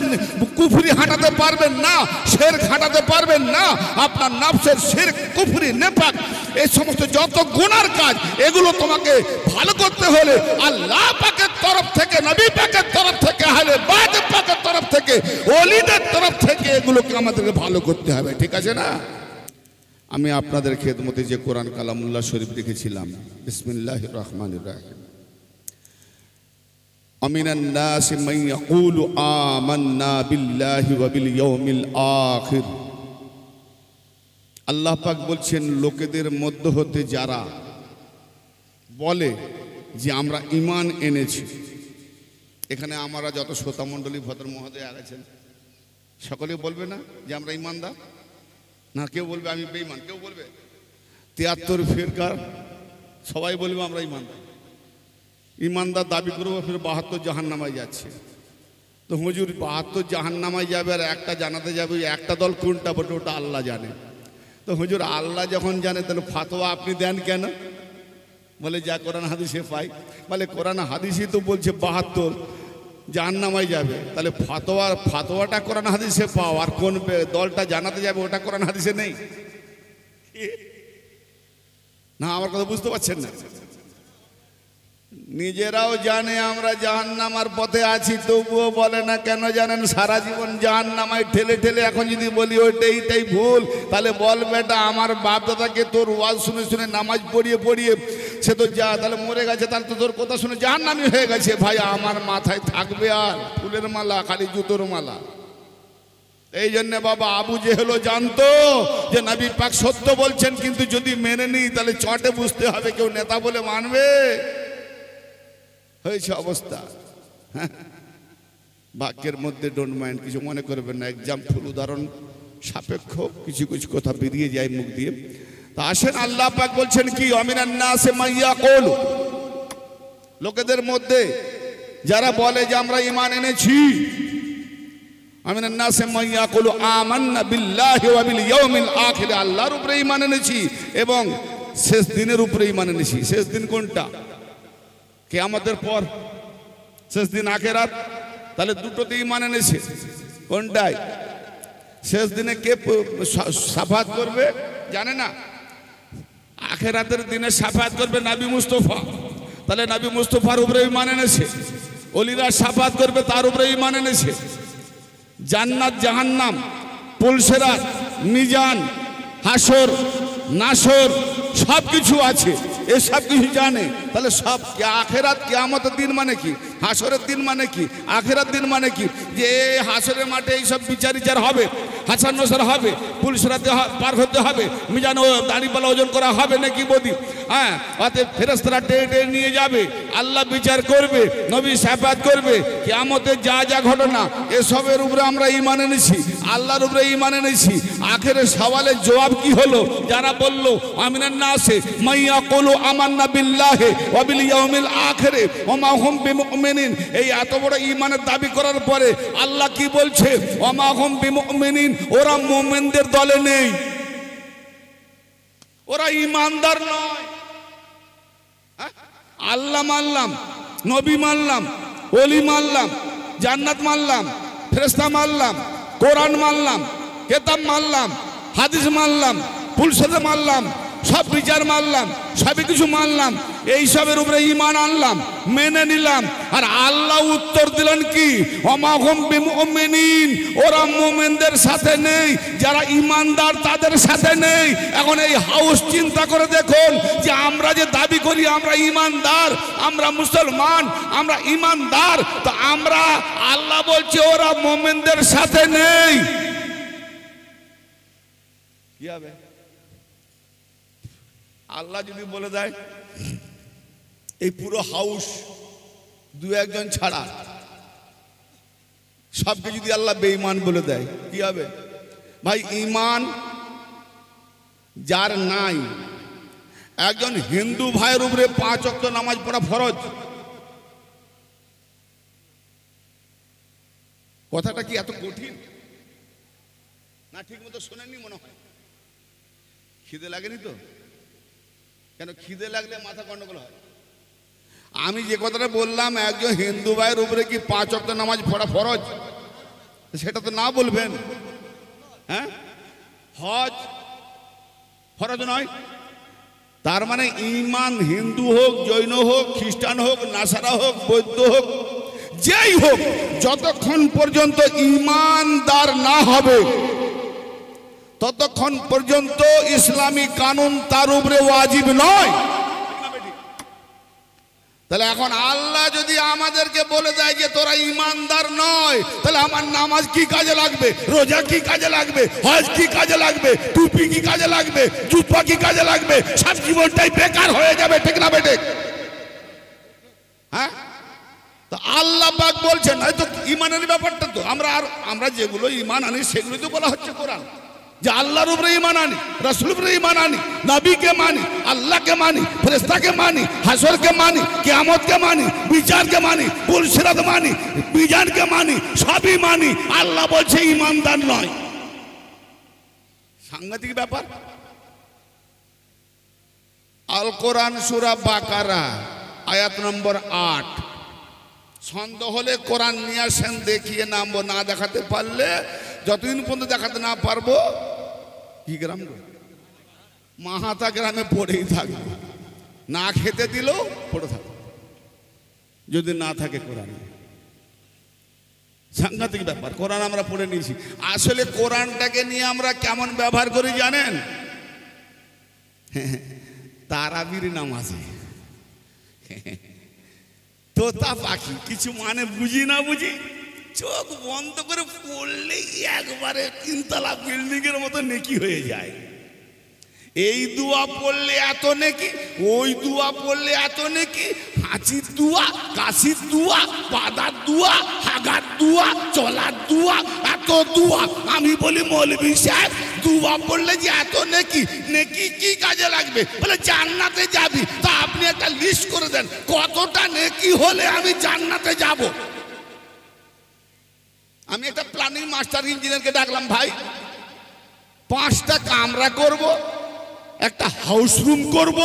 কুফরি হাঁটাতে পারবেন না, শিরক হাঁটাতে পারবেন না। আপনার নফসের শিরক, কুফরি, নেফাক এই সমস্ত যত গুনার কাজ, এগুলো তোমাকে ভালো করতে হলে আল্লাহ পাকের তরফ থেকে, নবী পাকের তরফ থেকে, আহলে বাইত পাকের তরফ থেকে, ওলিদের তরফ থেকে এগুলোকে আমাদেরকে ভালো করতে হবে। ঠিক আছে না? আমি আপনাদের খেদমতে যে কোরআন কালামুল্লাহ শরীফ লিখেছিলাম, বিসমিল্লাহির রহমানির রহিম। আমিনান নাসি মান ইয়াকুলু আমান্না বিল্লাহি ওয়া বিল ইয়াউমিল আখির। আল্লাহ পাক বলছেন, লোকেদের মধ্য হতে যারা বলে যে আমরা ঈমান এনেছি। এখানে আমরা যত শ্রোতা মণ্ডলী ভদ্র মহোদয় আছেন, সকলে বলবে না যে আমরা ঈমানদার? না, কেউ বলবে আমি বেঈমান, কেউ বলবে 73 ফিরকার সবাই বলবে আমরা ঈমানদার। ঈমানদার দাবি করবো, ফির 72 জাহান্নামায় যাচ্ছে। তো হুজুর 72 জাহান্নামায় যাবে আর একটা জানাতে যাবে, একটা দল কোনটা বটে ওটা আল্লাহ জানে। তো হুজুর আল্লাহ যখন জানে তাহলে ফাতোয়া আপনি দেন কেন? বলে যা কোরআন হাদিসে পাই। বলে কোরআন হাদিসই তো বলছে 72 জাহান্নামায় যাবে, তাহলে ফাতোয়াটা কোরআন হাদিসে পাও, আর কোন দলটা জানাতে যাবে ওটা কোরআন হাদিসে নেই। না, আমার কথা বুঝতে পারছেন না? নিজেরাও জানে আমরা জাহান্নামার পথে আছি, তবুও বলে না কেন জানেন? সারা জীবন জাহান্নামায় ঠেলে ঠেলে এখন যদি বলি ওইটাই ভুল, তাহলে বল বেটা আমার বাপ দাদাকে তোর ওয়াজ শুনে শুনে, নামাজ পড়িয়ে পড়িয়ে সে তো যা তাহলে মরে গেছে, তাহলে তো তোর কথা শুনে জাহান্নামী হয়ে গেছে। ভাই আমার মাথায় থাকবে আর ফুলের মালা, খালি জুতোর মালা। এই জন্য বাবা আবু জেহেল জানতো যে নবী পাক সত্য বলছেন, কিন্তু যদি মেনে নিই তাহলে চটে বুঝতে হবে কেউ নেতা বলে মানবে। হয়েছে অবস্থা। বাক্যের মধ্যে ডোন্ট মাইন্ড, কিছু মনে করবেন না, এক্সাম্পল, উদাহরণ সাপেক্ষ কিছু কিছু কথা বেরিয়ে যায় মুখ দিয়ে। তা আসেন, আল্লাহ পাক বলছেন কি, আমিনান নাসে মান ইয়াকুলু, লোকেদের মধ্যে যারা বলে যে আমরা ঈমান এনেছি। আমিনান নাসে মান ইয়াকুলু আমান্না বিল্লাহি ওয়া বিল ইয়াউমিল আখির, আল্লাহর উপরে ঈমান এনেছি এবং শেষ দিনের উপরে ঈমান এনেছি। শেষ দিন কোনটা? কিয়ামতের পর শেষ দিন আখিরাত। তাহলে দুটোতে ঈমান এনেছে, কোনটাই? শেষ দিনে কে শাফাত করবে জানে না? আখিরাতের দিনে শাফাত করবে নবী মুস্তাফা, তাহলে নবী মুস্তাফার উপরে ঈমান এনেছে। ওলিরা শাফাত করবে, তার উপরে ঈমান এনেছে। জান্নাত জাহান্নাম, পুলসিরাত, মিজান, হাসর নাসর সব কিছু আছে, এসব কিছু জানে। তাহলে সব আখিরাত, কিয়ামতের দিন মানে কি, হাসরের দিন মানে কি, আখিরাত দিন মানে কি, যে হাসরের মাঠে এইসব বিচার হবে, হাসান নসর হবে, পুলসিরাতে পার হতে হবে, মিজান ও দাড়িপাল্লা ওজন করা হবে নাকি বদি, হ্যাঁ, অতএব ফেরেশতারা টেনে নিয়ে যাবে, আল্লাহ বিচার করবে, নবী শাফাত করবে। কিয়ামতের যা যা ঘটনা এসবের উপরে আমরা ঈমান এনেছি, আল্লাহর উপরে ঈমান এনেছি। আখিরের সওয়ালের জবাব কি হলো? যারা বলল আমিনান নাসে মান ইয়াকুলু আমান্না বিল্লাহি ওয়া বিল ইয়াউমিল আখির ওয়া মা হুম বিমুমিনিন, এই এত বড় ঈমানের দাবি করার পরে আল্লাহ কি বলছে? ওয়া মা হুম বিমুমিনিন, ওরা মুমিনদের দলে নেই, ওরা ঈমানদার নয়। আল্লাহ মানলাম, নবী মানলাম, ওলি মানলাম, জান্নাত মানলাম, ফেরেশতা মানলাম, কোরআন মানলাম, কিতাব মানলাম, হাদিস মানলাম, পুলসিরাত মানলাম, সব বিচার মানলাম, সবই কিছু মানলাম, এই সবের উপরে ঈমান আনলাম, মেনে নিলাম। আর আল্লাহ উত্তর দিলেন কি? ওমা হুম বিমুমিনিন, ওরা মুমিনদের সাথে নেই, যারা ঈমানদার তাদের সাথে নেই। এখন এই হাউস চিন্তা করে দেখুন যে আমরা যে দাবি করি আমরা ঈমানদার, আমরা মুসলমান, আমরা ঈমানদার, তো আমরা আল্লাহ বলছে ওরা মুমিনদের সাথে নেই। কি হবে? আল্লাহ যদি বলে দেয় এই পুরো হাউস দু একজন ছাড়া সবকে যদি আল্লাহ বেঈমান বলে দেয়, কি হবে? ভাই ঈমান যার নাই, একজন হিন্দু ভাইয়ের উপরে 5 ওয়াক্ত নামাজ পড়া ফরজ। কথাটা কি এত কঠিন না? ঠিক মতো শোনেননি মনে হয়। খিদে লাগেনি তো? কেন খিদে লাগলে মাথা গন্ডগোল হয়? আমি যে কথাটা বললাম, একজন হিন্দু ভাইয়ের উপরে কি 5 ওয়াক্ত নামাজ পড়া ফরজ? সেটা তো না বলবেন। হ্যাঁ, হজ ফরজ নয়। তার মানে ঈমান, হিন্দু হোক, জৈন হোক, খ্রিস্টান হোক, নাসারা হোক, বৌদ্ধ হোক, যেই হোক, যতক্ষণ পর্যন্ত ঈমানদার না হবে ততক্ষণ পর্যন্ত ইসলামী কানুন তার উপরে ওয়াজিব নয়। তাহলে এখন আল্লাহ যদি আমাদেরকে বলে দেয় যে তোরা ঈমানদার নয়, তাহলে আমার নামাজ কি কাজে লাগবে? রোজা কি কাজে লাগবে? হজ কি কাজে লাগবে? টুপি কি কাজে লাগবে? জুব্বা কি কাজে লাগবে? সব জীবনটাই বেকার হয়ে যাবে, ঠিক না বেটে? হ্যাঁ, তো আল্লাহ পাক বলছেন, হয়তো ঈমানের ব্যাপারটা তো আমরা যেগুলো ঈমান আনি সেগুলো তো বলা হচ্ছে কোরআন, যে আল্লাহর উপরে ঈমান আনি, রাসূলের উপরে ঈমান আনি, নবীকে মানি, আল্লাহকে মানি, ফেরেশতাকে মানি, হাসরকে মানি, কিয়ামতকে মানি, বিচারকে মানি, পুলসিরাত মানি, বিজানকে মানি, সবই মানি। আল্লাহ বলছে ঈমানদার নয়। সাংঘাতিক ব্যাপার। আল কোরআন সূরা বাকারা আয়াত নম্বর 8। সন্দেহ হলে কোরআন নিয়ে আসেন, দেখিয়ে নামবো। না দেখাতে পারলে, যতদিন পর্যন্ত দেখাতে না পারবো, কি গ্রাম মাহাতা গ্রামে পড়েই থাকবে, না খেতে দিলেও পড়ে থাকবে যদি না থাকে কোরআন। সাংঘাতিক ব্যাপার। কোরআন আমরা পড়ে নিয়েছি। আসলে কোরআনটাকে নিয়ে আমরা কেমন ব্যবহার করি জানেন? তারাবির নামাজে তোতা পাখি, কিছু মানে বুঝি না বুঝি, চোখ বন্ধ করে পড়লেই একবারে 3 তলা বিল্ডিং এর মতো নেকি হয়ে যায়। এই দোয়া পড়লে এত নেকি, ওই দোয়া পড়লে এত নেকি, হাঁচির দোয়া, কাশির দোয়া, বাদার দোয়া, হাগার দোয়া, চলার দোয়া, এত দোয়া। আমি বলি, মৌলভী সাহেব, দোয়া পড়লে যে এত নেকি, নেকি কি কাজে লাগবে? বলে জান্নাতে যাবি। তা আপনি একটা লিস্ট করে দেন, কতটা নেকি হলে আমি জান্নাতে যাব। আমি একটা প্ল্যানিং মাস্টার ইঞ্জিনিয়ারকে ডাকলাম, ভাই 5টা কামরা করব, একটা হাউস রুম করব,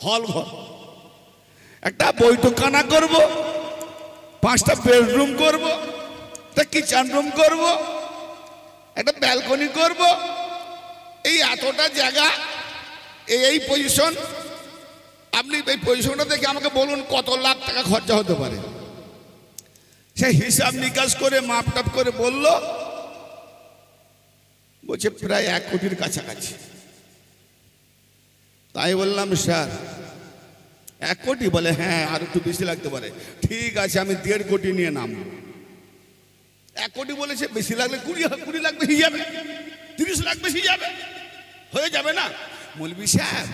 হল ঘর, একটা বৈঠকখানা করব, 5টা বেডরুম করব, একটা কিচেন রুম করব, একটা ব্যালকনি করব, এই এতটা জায়গা, এই পজিশন। আপনি এই পজিশনটা দেখে আমাকে বলুন কত লাখ টাকা খরচা হতে পারে। সে হিসাব নিকাশ করে মাপটাপ করে বলছে প্রায় 1 কোটির কাছাকাছি। তাই বললাম, স্যার 1 কোটি? বলে হ্যাঁ, আর একটু বেশি লাগতে পারে। ঠিক আছে, আমি 1.5 কোটি নিয়ে নামবো। 1 কোটি বলেছে, বেশি লাগলে 20 লাখ বেশি যাবে, 30 লাখ বেশি যাবে, হয়ে যাবে না? মৌলভী সাহেব,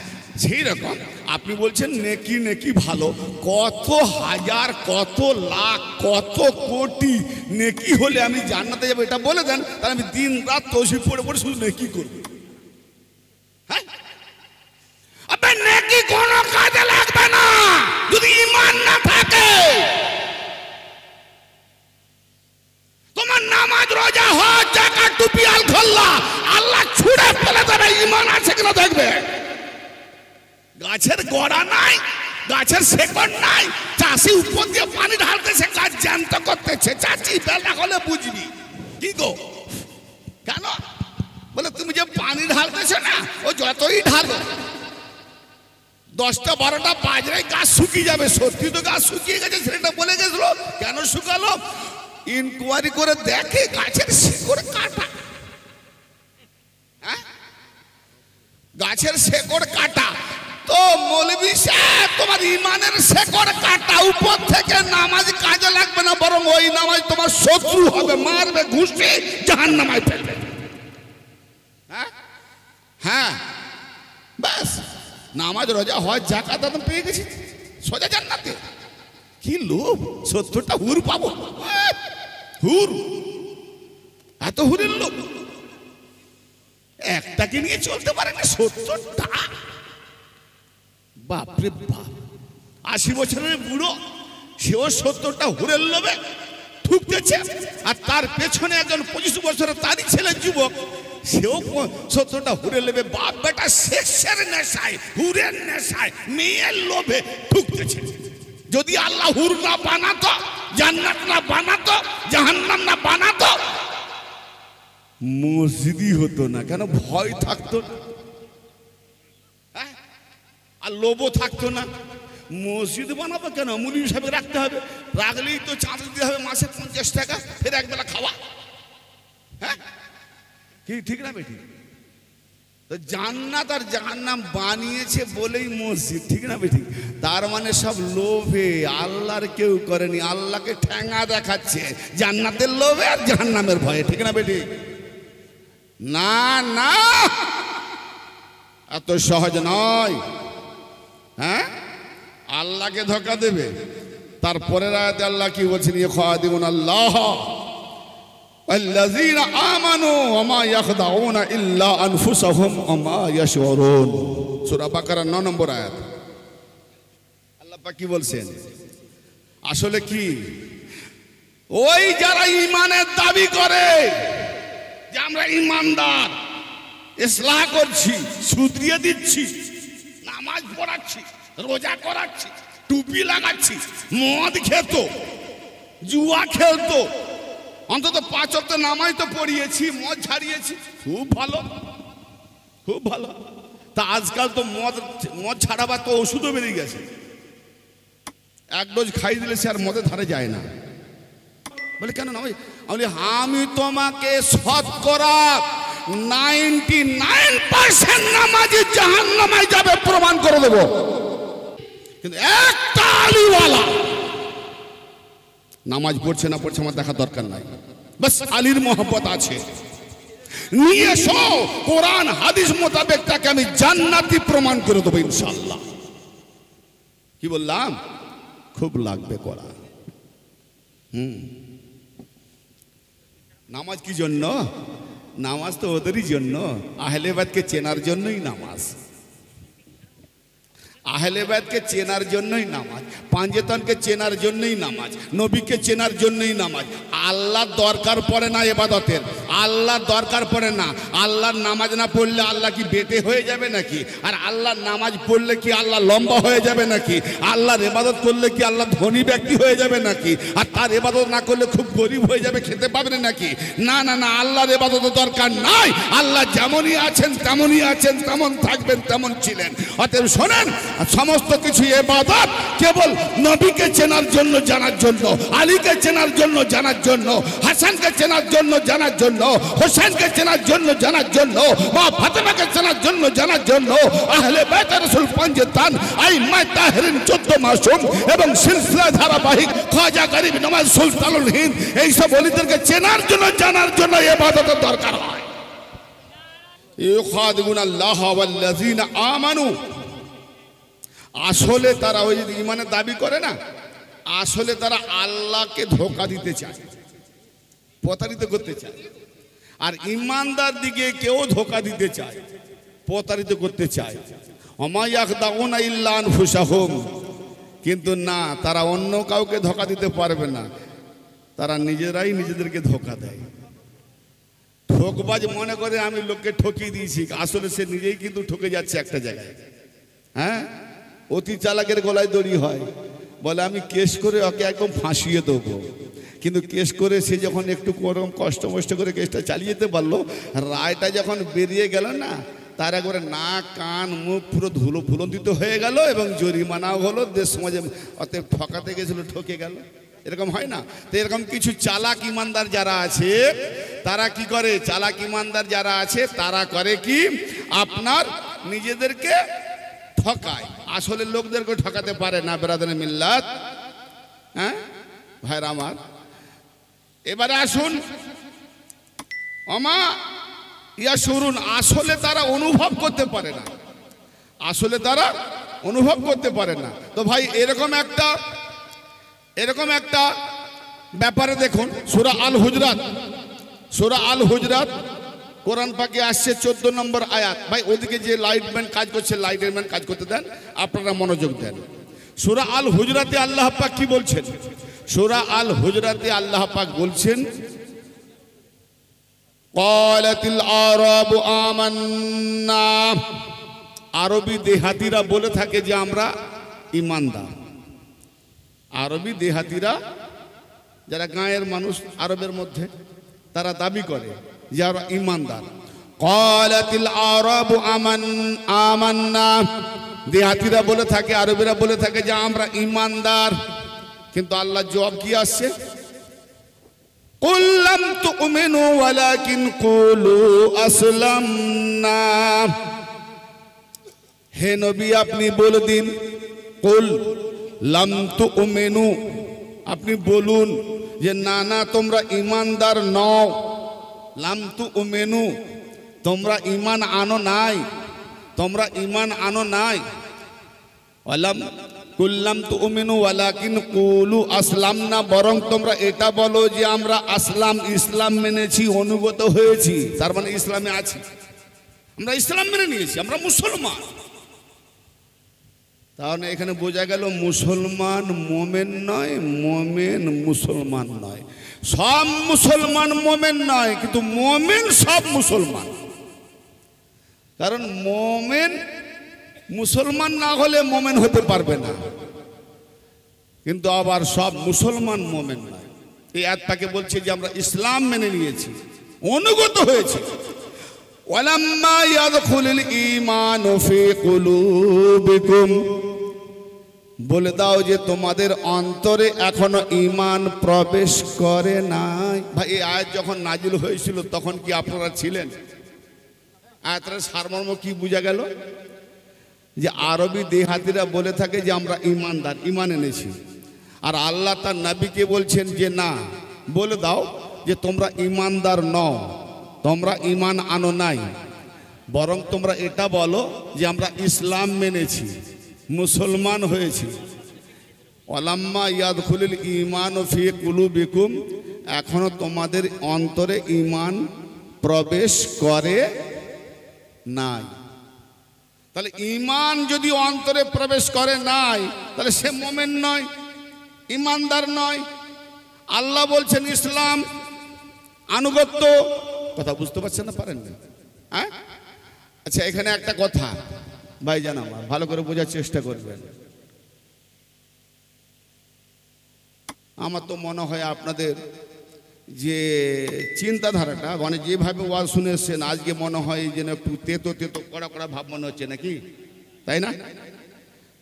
সেই রকম আপনি বলছেন নেকি, নেকি ভালো, কত হাজার, কত লাখ, কত কোটি নেকি হলে আমি জান্নাতে যাবো এটা বলে দেন, তাহলে আমি দিন রাত তসবিহ পড়ে পড়ে শুধু নেকি করবো। হ্যাঁ, আপনি নেকি কোনো কাজে লাগবে না যদি ঈমান না থাকে। তোমার নামাজ, রোজা, হজ, যাকাত, টুপি, আল খল্লা আল্লাহ ছুঁড়ে ফেলে দেবে, ঈমান আছে কিনা দেখবে। গাছের গোড়া নাই, গাছের শেকড় নাই, চাষি উপর দিয়ে পানি ঢালতেছে, গাছ জ্যান্ত করতেছে। চাচি, বেলা হলে বুঝবি। কি গো, কেন? বলে তুমি যে পানি ঢালতেছো না, ও যতই ঢালো 10টা 12টা বাজরে গাছ শুকিয়ে যাবে। সত্যি তো গাছ শুকিয়ে গেছে, সেটা বলে গেছিল। কেন শুকালো? ইনকোয়ারি করে দেখে গাছের শেকড় কাটা। হ্যাঁ, গাছের শেকড় কাটা। তো মৌলভী সাহেব, তোমার ঈমানের শেকড় কাটা, উপর থেকে নামাজ কাজে লাগবে না, বরং ওই নামাজ তোমার শত্রু হবে, মারবে, ঘুষবে, জাহান্নামে ফেলবে। হ্যাঁ হ্যাঁ, ব্যাস নামাজ, রোজা, হজ, যাকাত আমি পেয়ে গেছি, সোজা জান্নাতে। কি লোভ, 70টা হুর পাবো। হুর, এত হুরের লোভ, একটাকে নিয়ে চলতে পারে না, 70টা। বাপরে বাপ, 80 বছরের বুড়ো, সেও 70টা হুরের লোভে ঠুকতেছে। আর তার পেছনে একজন 25 বছরের তারই ছেলে যুবক, সেও 70টা হুরে নেবে। বাপ বেটা সেক্সের নেশায়, হুরের নেশায়, মেয়ের লোভে ঠুকতেছে। যদি আল্লাহ হুর না বানাতো, জান্নাত না বানাতো, জাহান্নাম না বানাতো, মসজিদই হতো না। কেন? ভয় থাকতো না, আর লোভও থাকতো না। মসজিদ বানাবো কেন? মুলি হিসাবে রাখতে হবে, রাখলেই তো চাঁদ দিতে হবে মাসে 50 টাকা, ফের একবেলা খাওয়া। হ্যাঁ কি ঠিক না বেটি? তো জান্নাত আর জাহান্নাম বানিয়েছে বলেই মসজিদ, ঠিক না বেটি? তার মানে সব লোভে, আল্লাহর কেউ করেনি। আল্লাহকে ঠ্যাঙা দেখাচ্ছে জান্নাতের লোভে আর জাহান্নামের ভয়ে, ঠিক না বেটি? না না, এত সহজ নয়। হ্যাঁ, আল্লাহকে ধোঁকা দেবে। তারপরের আয়াতে আল্লাহ কি বলছেন? ইখাদিউন আল্লাহ আল্লাযীনা আমানু ওয়া মা ইয়াখদাউনা ইল্লা আনফুসাহুম ওয়া মা ইয়াশউরুন। সূরা বাকারা 9 নম্বর আয়াত। আল্লাহ পাক কি বলছেন? আসলে কি ওই যারা ঈমানের দাবি করে যে আমরা ঈমানদার, ইসলাহ করছি, শুধরিয়ে দিচ্ছি, নামাজ পড়াচ্ছি, রোজা করাচ্ছি, টুপি লাগাচ্ছি, মদ খেত, জুয়া খেলতো, অন্তত 5 ওয়াক্ত নামাজ তো পড়িয়েছি, মদ ছাড়িয়েছি, খুব ভালো, খুব ভালো। তা আজকাল তো মদ ছাড়াবার তো ওষুধও বেরিয়ে গেছে। 1 ডোজ খাই দিলে সে আর মদের ধারে যায় না। বলে কেন না? আমি তোমাকে শতকরা 99% নামাজি জাহান্নামে যাবে প্রমাণ করে দেবো। কিন্তু একটা আলিওয়ালা নামাজ পড়ছে না পড়ছে আমার দেখা দরকার নাই, বাস আলীর মহব্বত আছে, নিয়ে এসো কোরআন হাদিস মোতাবেক তাকে আমি জান্নাতি প্রমাণ করে দেবো ইনশাআল্লাহ। কি বললাম? খুব লাগবে কোরআন। নামাজ কি জন্য? নামাজ তো ওদেরই জন্য, আহলে বাইতকে চেনার জন্যই নামাজ, আহলে বাইতকে চেনার জন্যই নামাজ, পাঞ্জেতনকে চেনার জন্যই নামাজ, নবীকে চেনার জন্যই নামাজ। আল্লাহর দরকার পড়ে না ইবাদতের, আল্লাহর দরকার পড়ে না। আল্লাহর নামাজ না পড়লে আল্লাহ কি বেটে হয়ে যাবে নাকি? আর আল্লাহর নামাজ পড়লে কি আল্লাহ লম্বা হয়ে যাবে নাকি? আল্লাহর ইবাদত করলে কি আল্লাহ ধনী ব্যক্তি হয়ে যাবে নাকি? আর তার ইবাদত না করলে খুব গরিব হয়ে যাবে, খেতে পাবে না নাকি? না না না, আল্লাহর ইবাদতের দরকার নাই। আল্লাহ যেমনই আছেন তেমনই আছেন, তেমন থাকবেন তেমন ছিলেন। অতএব শোনেন, সমস্ত কিছু ইবাদত কেবল নবীকে চেনার জন্য, জানার জন্য, আলীকে চেনার জন্য, জানার জন্য, হাসানকে চেনার জন্য, জানার জন্য, হোসেনকে চেনার জন্য, জানার জন্য, মা ফাতেমাকে চেনার জন্য, জানার জন্য, আহলে বাইত রাসূল পাঞ্জেতান, আইম্মায়ে তাহরিন 14 মাসুম এবং সিলসিলা ধারাবাহিক খাজা গরিব নওয়াজ সুলতানুল হিন্দ, এই সব ওলিদেরকে চেনার জন্য, জানার জন্য ইবাদতের দরকার হয়। ইখাদিউন আল্লাহ ওয়াল্লাযীনা আমানু, আসলে তারা ওই যে ঈমানের দাবি করে না, আসলে তারা আল্লাহকে ধোঁকা দিতে চায়, প্রতারিত করতে চায়। আর ঈমানদার দিকে কেউ ধোঁকা দিতে চায়, প্রতারিত করতে চায়। ওমা ইয়াখদাউনা ইল্লা আনফুসাহুম, কিন্তু না, তারা অন্য কাউকে ধোঁকা দিতে পারবে না, তারা নিজেরাই নিজেদেরকে ধোঁকা দেয়। ঠকবাজ মনে করে আমি লোককে ঠকিয়ে দিয়েছি, আসলে সে নিজেই কিন্তু ঠকে যাচ্ছে একটা জায়গায়। হ্যাঁ, অতি চালাকের গলায় দড়ি হয়, বলে আমি কেস করে ওকে একদম ফাঁসিয়ে দেবো। কিন্তু কেস করে সে যখন একটু কষ্ট মষ্ট করে কেসটা চালিয়ে যেতে পারলো, রায়টা যখন বেরিয়ে গেল না, তার একবারে নাক কান মুখ পুরো ধুলো ফুলন্দিত হয়ে গেল এবং জরিমানাও হলো, দেশ সমাজে অতএব ঠকাতে গেছিল, ঠকে গেল। এরকম হয় না? তো এরকম কিছু চালাক ইমানদার যারা আছে তারা কি করে? চালাক ইমানদার যারা আছে তারা করে কি, আপনার নিজেদেরকে ঠকায়, আসলে লোকদেরকে ঠকাতে পারে না। বেরাদানে মিল্লাত, হ্যাঁ ভাইরা আমার, এবারে আসুন, ওমা ইয়াশুরুন, আসলে তারা অনুভব করতে পারে না, আসলে তারা অনুভব করতে পারে না। তো ভাই এরকম একটা ব্যাপারে দেখুন, সূরা আল হুজরাত, সূরা আল হুজরাত কোরআন পাকে আসছে 14 নম্বর আয়াত। ভাই ওদিকে যে লাইটম্যান কাজ করছে, লাইটের ম্যান কাজ করতে দেন, আপনারা মনোযোগ দেন। সূরা আল হুজরাতে আল্লাহ পাক কি বলছেন? সূরা আল হুজরাতে আল্লাহ পাক বলছেন, ক্বালাতিল আরাবু আমান্না, আরবি দেহাতিরা বলে থাকে যে আমরা ঈমানদার। আরবি দেহাতিরা যারা গাঁয়ের মানুষ আরবের মধ্যে, তারা দাবি করে যে আমরা ঈমানদার। ক্বালাতিল আরাবু আমান্না, দেহাতিরা বলে থাকে, আরবিরা বলে থাকে যে আমরা ঈমানদার। কিন্তু আল্লাহর জবাব কি আসছে? কুল লাম তুমিনু ওয়ালাকিন কুলু আসলামনা, হে নবী আপনি বলে দিন, কুল লাম তুমিনু, আপনি বলুন যে না না তোমরা ঈমানদার নও। লাম তুমিনু, তোমরা ঈমান আনো নাই, তোমরা ঈমান আনো নাই। ওয়ালাম কুল্লাম তুমিনু ওয়ালাকিন কুলু আসলামনা, বরং তোমরা এটা বলো যে আমরা আসলাম, ইসলাম মেনেছি, অনুগত হয়েছি। তার মানে ইসলামে আছি, আমরা ইসলাম মেনে নিয়েছি, আমরা মুসলমান। তাহলে এখানে বোঝা গেল মুসলমান মোমেন নয়, মোমেন মুসলমান নয়। সব মুসলমান মোমেন নয়, কিন্তু মোমেন সব মুসলমান। কারণ মোমেন মুসলমান না হলে মোমেন হতে পারবে না, কিন্তু আবার সব মুসলমান মোমেন নয়। এই আয়াতটাকে বলছে যে আমরা ইসলাম মেনে নিয়েছি, অনুগত হয়েছি। ওয়ালাম্মা ইয়াদখুলুল ঈমানু ফি কুলুবিকুম, বলে দাও যে তোমাদের অন্তরে এখনো ঈমান প্রবেশ করে নাই। ভাই এই আয়াত যখন নাজিল হয়েছিল তখন কি আপনারা ছিলেন? আয়াতের সারমর্ম কি বোঝা গেল? যে আরবি দেহাতিরা বলে থাকে যে আমরা ঈমানদার, ঈমান এনেছি। আর আল্লাহ তার নবীকে বলছেন যে না, বলে দাও যে তোমরা ঈমানদার নও, তোমরা ঈমান আনো নাই, বরং তোমরা এটা বলো যে আমরা ইসলাম মেনেছি, মুসলমান হয়েছি। ওয়ালাম্মা ইয়াদখুলুল ঈমানু ফি কুলুবিকুম, এখনো তোমাদের অন্তরে ঈমান প্রবেশ করে নাই। তাহলে ঈমান যদি অন্তরে প্রবেশ করে নাই, তাহলে সে মোমেন নয়, ঈমানদার নয়। আল্লাহ বলছেন ইসলাম, আনুগত্য। কথা বুঝতে পারছেন না? পারেন না? হ্যাঁ, আচ্ছা এখানে একটা কথা ভাইজান আমার ভালো করে বোঝার চেষ্টা করবেন। আমার তো মনে হয় আপনাদের যে চিন্তাধারাটা, মানে যেভাবে ওয়াজ শুনে এসছেন, আজকে মনে হয় যেন একটু তেতো তেতো কড়া কড়া ভাব মনে হচ্ছে নাকি, তাই না?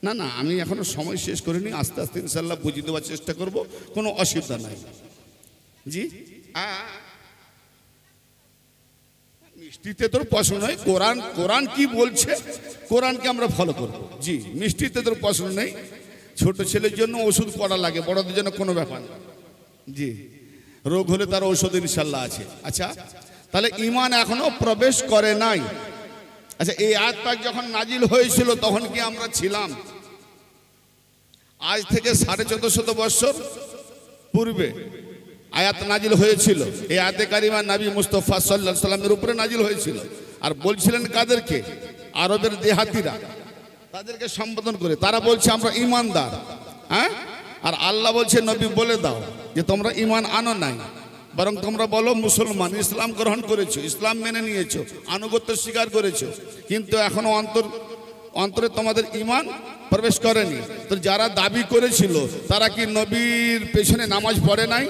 না না, আমি এখনো সময় শেষ করিনি, আস্তে আস্তে ইনশাল্লাহ বুঝিয়ে দেওয়ার চেষ্টা করব, কোনো অসুবিধা নাই। জি, মিষ্টিতে তোর প্রশ্ন নয়, কোরআন কোরআন কি বলছে, কোরআনকে আমরা ফলো করব। জি, মিষ্টিতে তোর প্রশ্ন নেই। ছোট ছেলের জন্য ওষুধ পড়া লাগে, বড়দের জন্য কোনো ব্যাপার না। জি, রোগ হলে তার ঔষধ ইনশাল্লাহ আছে। আচ্ছা, তাহলে ঈমান এখনো প্রবেশ করে নাই। আচ্ছা, এই আয়াত পাক যখন নাজিল হয়েছিল তখন কি আমরা ছিলাম? আজ থেকে 1450 বছর পূর্বে আয়াত নাজিল হয়েছিল। এই আয়াতে কারিমা নবী মুস্তাফা সাল্লাল্লাহু আলাইহি সাল্লামের উপরে নাজিল হয়েছিল। আর বলছিলেন কাদেরকে? আরবের দেহাতিরা, তাদেরকে সম্বোধন করে। তারা বলছে আমরা ঈমানদার। হ্যাঁ, আর আল্লাহ বলছে নবী বলে দাও যে তোমরা ঈমান আনো নাই, বরং তোমরা বলো মুসলমান, ইসলাম গ্রহণ করেছো, ইসলাম মেনে নিয়েছো, আনুগত্য স্বীকার করেছো, কিন্তু এখনো অন্তরে তোমাদের ঈমান প্রবেশ করেনি। তো যারা দাবি করেছিল তারা কি নবীর পেছনে নামাজ পড়ে নাই?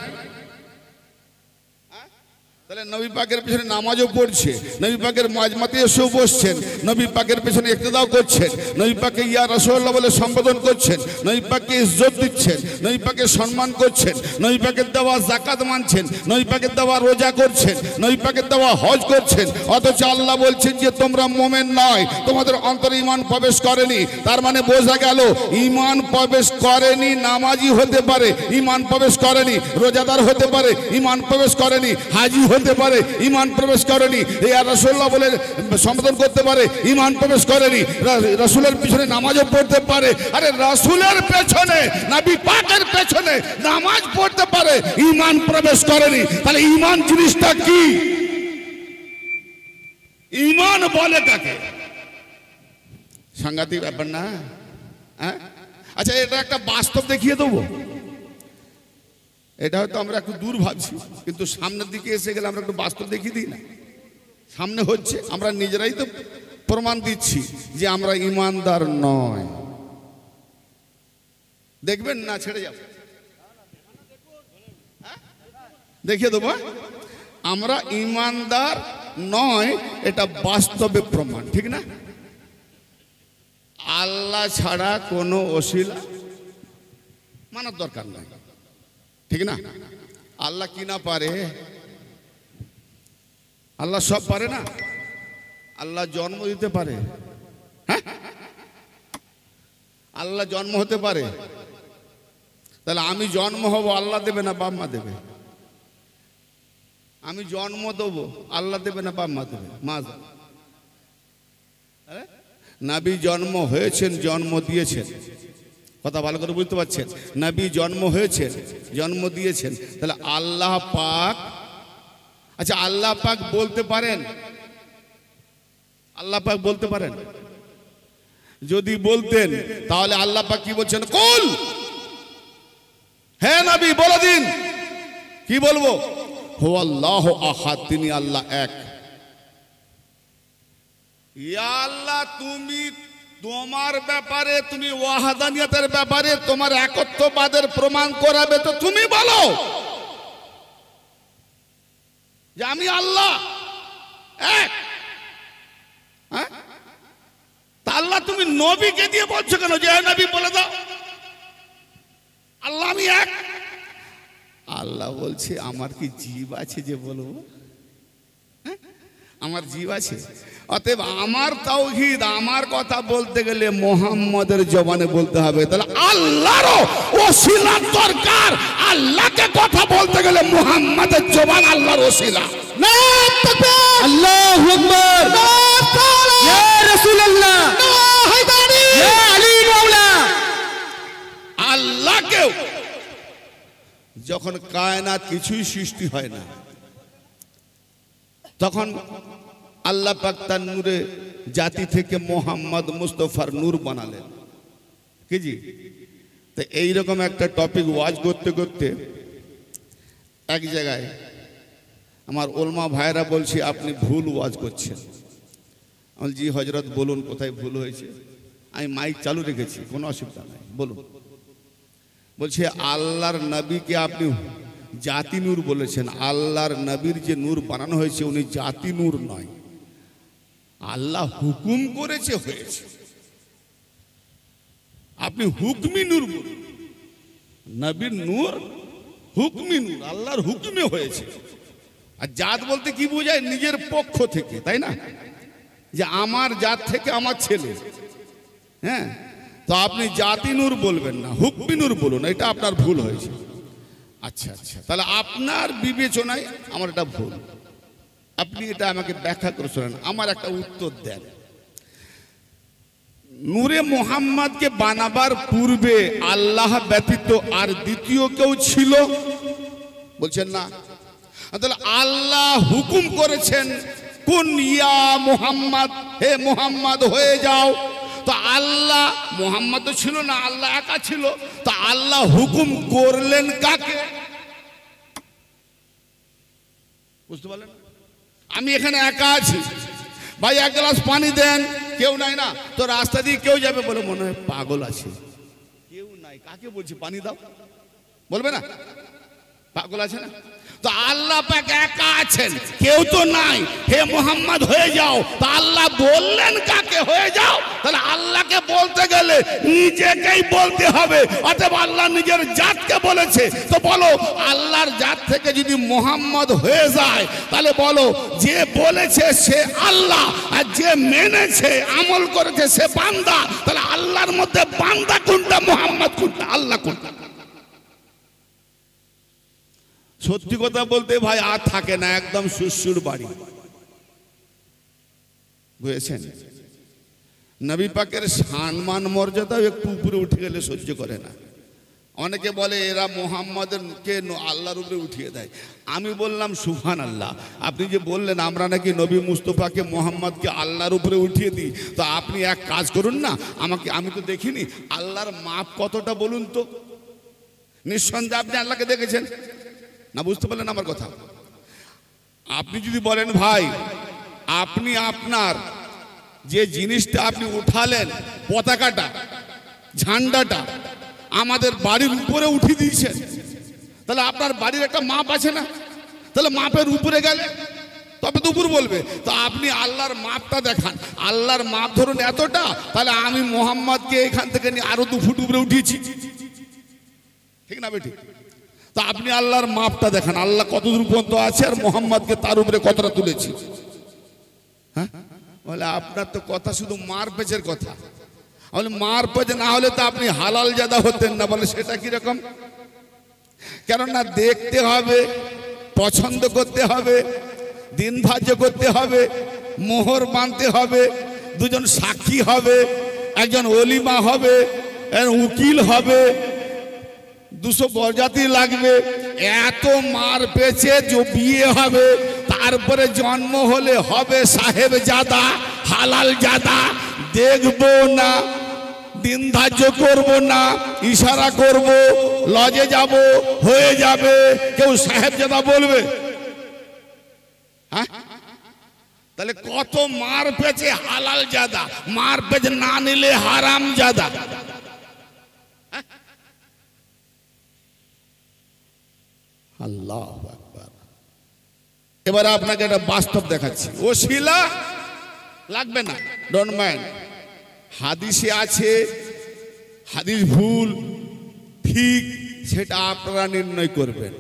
তাহলে নবী পাকের পেছনে নামাজও পড়ছে, নবী পাকের মাজমাতে এসেও বসছেন, নবী পাকের পেছনে ইক্তেদাও করছেন, নবী পাকে ইয়া রাসূলুল্লাহ বলে সম্বোধন করছেন, নবী পাককে ইজ্জত দিচ্ছেন, নবী পাকে সম্মান করছেন, নবী পাকের দেওয়া যাকাত মানছেন, নবী পাকের দেওয়া রোজা করছেন, নবী পাকের দেওয়া হজ করছেন। অথচ আল্লাহ বলছেন যে তোমরা মোমেন নয়, তোমাদের অন্তরে ঈমান প্রবেশ করেনি। তার মানে বোঝা গেল ঈমান প্রবেশ করেনি নামাজি হতে পারে, ঈমান প্রবেশ করেনি রোজাদার হতে পারে, ঈমান প্রবেশ করেনি হাজি হতে পারে, ঈমান প্রবেশ করেনি ইয়া রাসূলুল্লাহ বলে সম্বোধন করতে পারে, ঈমান প্রবেশ করেনি রাসূলের পিছনে নামাজও পড়তে পারে। আরে রাসূলের পেছনে, নবী পাকের পেছনে নামাজ পড়তে পারে, ঈমান প্রবেশ করেনি। তাহলে ঈমান জিনিসটা কি? ঈমান বলে কাকে? সাংঘাতিক ব্যাপার না? হ্যাঁ, আচ্ছা এটা একটা বাস্তব দেখিয়ে দেবো। এটা হয়তো আমরা একটু দূর ভাবছি, কিন্তু সামনের দিকে এসে গেলে আমরা একটু বাস্তব দেখিয়ে দিই না। সামনে হচ্ছে, আমরা নিজেরাই তো প্রমাণ দিচ্ছি যে আমরা ইমানদার নয়। দেখবেন না ছেড়ে যাব, দেখিয়ে দেবো আমরা ইমানদার নয়, এটা বাস্তবে প্রমাণ, ঠিক না? আল্লাহ ছাড়া কোনো ওসিলা মানার দরকার নাই, ঠিক না? আল্লাহ কি না পারে? আল্লাহ সব পারে না? আল্লাহ জন্ম দিতে পারে, হ্যাঁ? আল্লাহ জন্ম হতে পারে? তাহলে আমি জন্ম হব, আল্লাহ দেবে না বাপ মা দেবে? আমি জন্ম দেবো, আল্লাহ দেবে না বাপ মা দেবে? মা দেবে। নবী জন্ম হয়েছেন, জন্ম দিয়েছেন, কথা ভালো করে বুঝতে পারছেন? নবী জন্ম হয়েছেন, জন্ম দিয়েছেন, তাহলে আল্লাহ পাক, আচ্ছা আল্লাহ পাক বলতে পারেন? আল্লাহ পাক বলতে পারেন? যদি বলতেন তাহলে আল্লাহ পাক কি বলছেন? কুল, হে নবী বলে দিন। কি বলবো? হুয়াল্লাহু আহাদ, তিনি আল্লাহ এক। ইয়া আল্লাহ, তুমি তোমার ব্যাপারে, তুমি ওয়াহাদানিয়তের ব্যাপারে তোমার একত্ববাদের প্রমাণ করাবে তো তুমি বলো যে আমি আল্লাহ এক। হ্যাঁ, তা আল্লাহ তুমি নবীকে দিয়ে বলছো কেন যে নবী বলে দাও আল্লাহ আমি এক? আল্লাহ বলছে আমার কি জীব আছে যে বলবো? আমার জীব আছে, অতএব আমার তাওহীদ, আমার কথা বলতে গেলে মুহাম্মাদের জবানে বলতে হবে। তাহলে আল্লাহরও ওসিলা দরকার। আল্লাহকে কথা বলতে গেলে মুহাম্মাদের জবান আল্লাহর ওসিলা। নাম তাকবীর, আল্লাহু আকবার, ইয়া রাসূলুল্লাহ, হায়দারি, ইয়া আলী মাওলা। আল্লাহকেও যখন কায়নাত কিছুই সৃষ্টি হয় না, তখন আল্লাহ পাক তার নূরে জাতি থেকে মোহাম্মদ মুস্তফার নূর বানালেন। কি জি? তো এইরকম একটা টপিক ওয়াজ করতে করতে এক জায়গায় আমার ওলমা ভাইরা বলছে আপনি ভুল ওয়াজ করছেন। আমি জি হজরত বলুন কোথায় ভুল হয়েছে। আমি মাইক চালু রেখেছি, কোনো অসুবিধা নাই, বলুন। বলছে আল্লাহর নবীকে আপনি জাতি নূর বলেছেন। আল্লাহর নবীর যে নূর বানানো হয়েছে উনি জাতি নূর নয়, আল্লাহ হুকুম করেছে হয়েছে। আপনি হুকমি নূর বলুন। নবীর নূর হুকমি নূর, আল্লাহর হুকুমে হয়েছে। আর জাত বলতে কি বোঝায়? নিজের পক্ষ থেকে, তাই না? যে আমার জাত থেকে আমার ছেলে, হ্যাঁ, তো আপনি জাতি নূর বলবেন না, হুকমি নূর বলুন। এটা আপনার ভুল হয়েছে। আচ্ছা আচ্ছা, তাহলে আপনার বিবেচনায় আমার এটা ভুল, আপনি এটা আমাকে ব্যাখ্যা করে শোনেন, আমার একটা উত্তর দেন। নূরে মুহাম্মদকে বানাবার পূর্বে আল্লাহ ব্যতীত আর দ্বিতীয় কেউ ছিল? বলছেন না। তাহলে আল্লাহ হুকুম করেছেন কুন ইয়া মুহাম্মদ, হে মুহাম্মদ হয়ে যাও। তো আল্লাহ, মুহাম্মদ তো ছিল না, আল্লাহ একা ছিল। তো আল্লাহ হুকুম করলেন কাকে? বুঝতে পারলেন? আমি এখানে একা আছি, ভাই এক গ্লাস পানি দেন, কেউ নাই না। তো রাস্তা দিয়ে কেউ যাবে, বলে মনে হয় পাগল আছে, কেউ নাই, কাকে বলছি পানি দাও? বলবে না পাগল আছে না? তো আল্লাহ পাক একা আছেন, কেউ তো নাই, হে মুহাম্মদ হয়ে যাও। তো আল্লাহ বললেন কাকে হয়ে যাও? তাহলে আল্লাহকে বলতে গেলে নিজেকেই বলতে হবে। অতএব আল্লাহ নিজের জাতকে বলেছে। তো বলো আল্লাহর জাত থেকে যদি মুহাম্মদ হয়ে যায়, তাহলে বলো যে বলেছে সে আল্লাহ, আর যে মেনেছে আমল করেছে সে বান্দা। তাহলে আল্লাহর মধ্যে বান্দা কোনটা, মুহাম্মদ কোনটা, আল্লাহ কোনটা? সত্যি কথা বলতে ভাই আর থাকে না, একদম সুসুর বাড়ি, বুঝেছেন? নবী পাকের সম্মান মর্যাদাও একটু উপরে উঠে গেলে সহ্য করে না। অনেকে বলে এরা মুহাম্মাদকে আল্লাহর উপরে উঠিয়ে দেয়। আমি বললাম সুবহানাল্লাহ, আপনি যে বললেন আমরা নাকি নবী মুস্তফাকে মুহাম্মদকে আল্লাহর উপরে উঠিয়ে দিই, তো আপনি এক কাজ করুন না, আমাকে, আমি তো দেখিনি, আল্লাহর মাপ কতটা বলুন তো। নিঃসন্দেহে আপনি আল্লাহকে দেখেছেন না? বুঝতে পারলেন আমার কথা? আপনি যদি বলেন ভাই আপনি আপনার যে জিনিসটা আপনি উঠালেন, পতাকাটা, ঝান্ডাটা আমাদের বাড়ির উপরে উঠিয়ে দিয়েছেন, তাহলে আপনার বাড়ির একটা মাপ আছে না? তাহলে মাপের উপরে গেলে তবে তো উপর বলবে। তো আপনি আল্লাহর মাপটা দেখান। আল্লাহর মাপ ধরুন এতটা, তাহলে আমি মোহাম্মদকে এখান থেকে নিয়ে আরো 2 ফুট উপরে উঠিয়েছি, ঠিক না বেটি? তো আপনি আল্লাহর মাপটা দেখান, আল্লাহ কত দূর পর্যন্ত আছে আর মোহাম্মদকে তার উপরে কতটা তুলেছি। হ্যাঁ, বলে আপনার তো কথা শুধু মার পেচের কথা। বলে মার পেচ না হলে তো আপনি হালাল জাদা হতেন না। বলে সেটা কিরকম? কেননা দেখতে হবে, পছন্দ করতে হবে, দিন ধার্য করতে হবে, মোহর বাঁধতে হবে, 2 জন সাক্ষী হবে, একজন ওলিমা হবে, উকিল হবে, 200 বরযাত্রী লাগবে, এত মার পেছে যে বিয়ে হবে, তারপরে জন্ম হলে হবে সাহেব জাদা, হালাল জাদা। দেখবো না, দিন ধার্য করবো না, ইশারা করব, লজে যাব, হয়ে যাবে, কেউ সাহেব জাদা বলবে? হ্যাঁ, তাহলে কত মার পেছে হালাল জাদা, মার পেছে না নিলে হারাম জাদা। আল্লাহু আকবার। এবার আপনাকে একটা বাস্তব দেখাচ্ছি। ও শিলা লাগবে না, ডোন্ট মাইন্ড। হাদিসে আছে, হাদিস ভুল ঠিক সেটা আপনারা নির্ণয় করবেন।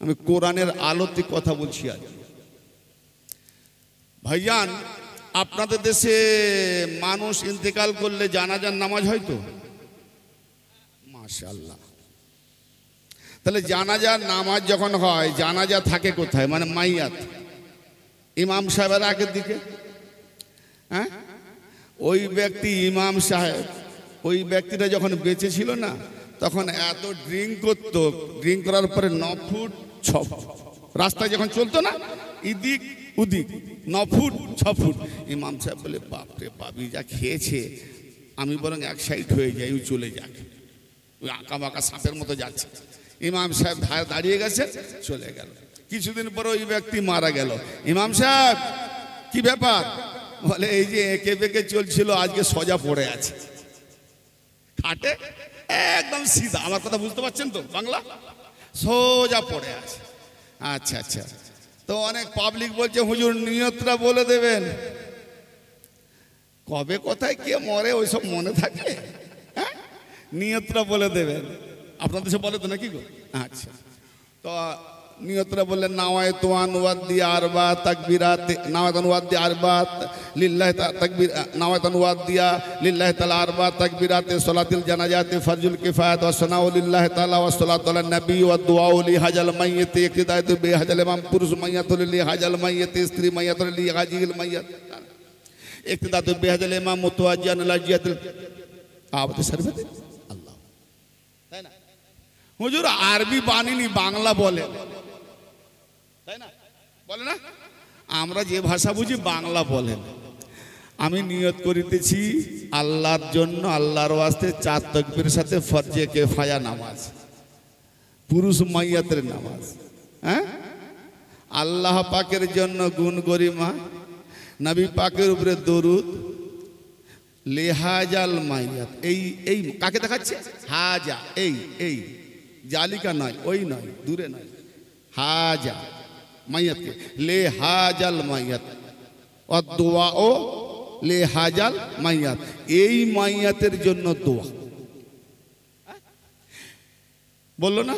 আমি কোরআনের আলোতে কথা বলছি আজ। ভাইজান, আপনাদের দেশে মানুষ ইন্তেকাল করলে জানাজার নামাজ হয় তো? মাশাআল্লাহ। তাহলে জানাজার নামাজ যখন হয়, জানাজা থাকে কোথায়? মানে মাইয়াত ইমাম সাহেবের আগের দিকে। হ্যাঁ, ওই ব্যক্তি ইমাম সাহেব, ওই ব্যক্তিটা যখন বেঁচে ছিল না, তখন এত ড্রিঙ্ক করতো, ড্রিঙ্ক করার পরে 9 ফুট 6 ফুট রাস্তায় যখন চলতো না, ইদিক উদিক 9 ফুট 6 ফুট। ইমাম সাহেব বলে বাপরে বাবি যা খেয়েছে, আমি বরং এক সাইড হয়ে যাই, ওই চলে যাক। ওই আঁকা বাঁকা সাপের মতো যাচ্ছে। ইমাম সাহেব দাঁড়িয়ে গেছে, চলে গেল। কিছুদিন পর ওই ব্যক্তি মারা গেল। ইমাম সাহেব কি ব্যাপার? বলে এই যে এঁকে বেঁকে চলছিল, আজকে সোজা পড়ে আছে খাটে, একদম সিধা। আমার কথা বুঝতে পারছেন তো? বাংলা সোজা পড়ে আছে। আচ্ছা আচ্ছা। তো অনেক পাবলিক বলছে হুজুর নিয়তটা বলে দেবেন। কবে কোথায় কে মরে ওইসব মনে থাকে? হ্যাঁ, নিয়তটা বলে দেবেন। আপনাদের সে বলে তো নাকি গো? আচ্ছা, তো নিয়তরা বললেন নাওয়াইতু আন ওয়াদ্দি আরবা তাকবীরাত, নাওয়াইতু আন ওয়াদ্দি আরবা লিল্লাহি তাকবীর, নাওয়াইতু আন ওয়াদ্দিয়া লিল্লাহি তাআলা আরবা তাকবীরাত সালাতুল জানাজাতি ফারজুল কিফায়াত ওয়া সানাউ লিল্লাহি তাআলা ওয়া সালাতু আলান নবী ওয়া দুআউ লি হাজাল মাইয়িত ইকতিদাতু বি হাজাল ইমাম পুরুষ মাইয়াতুল লি হাজাল মাইয়িত, স্ত্রী মাইয়াতুল লি হাজিল মাইয়াত ইকতিদাতু বি হাজাল ইমাম মুতাওয়াজ্জিহান লাজিয়াতুল আওয়াত শরীফে। আল্লাহ, তাই না? হুজুর আরবি বানিনি, বাংলা বলে, তাই না? বলে না? আমরা যে ভাষা বুঝি বাংলা বলেন। আমি নিয়ত করিতেছি আল্লাহর জন্য, আল্লাহর ওয়াস্তে 4 তাকবীরের সাথে ফরজে কিফায়া নামাজ, পুরুষ মাইয়াতের নামাজ। হ্যাঁ, আল্লাহ পাকের জন্য গুণ গরিমা, নবী পাকের উপরে দরুদ, লেহাজাল মাইয়াত। এই কাকে দেখাচ্ছে? হাজা, এই জালিকা নয়, ওই নয়, দূরে নয়, হাজা মাইয়াতকে, লে হাজাল মাইয়াত অদোয়া ও লে হাজাল মাইয়াত, এই মাইয়াতের জন্য দোয়া বললো না?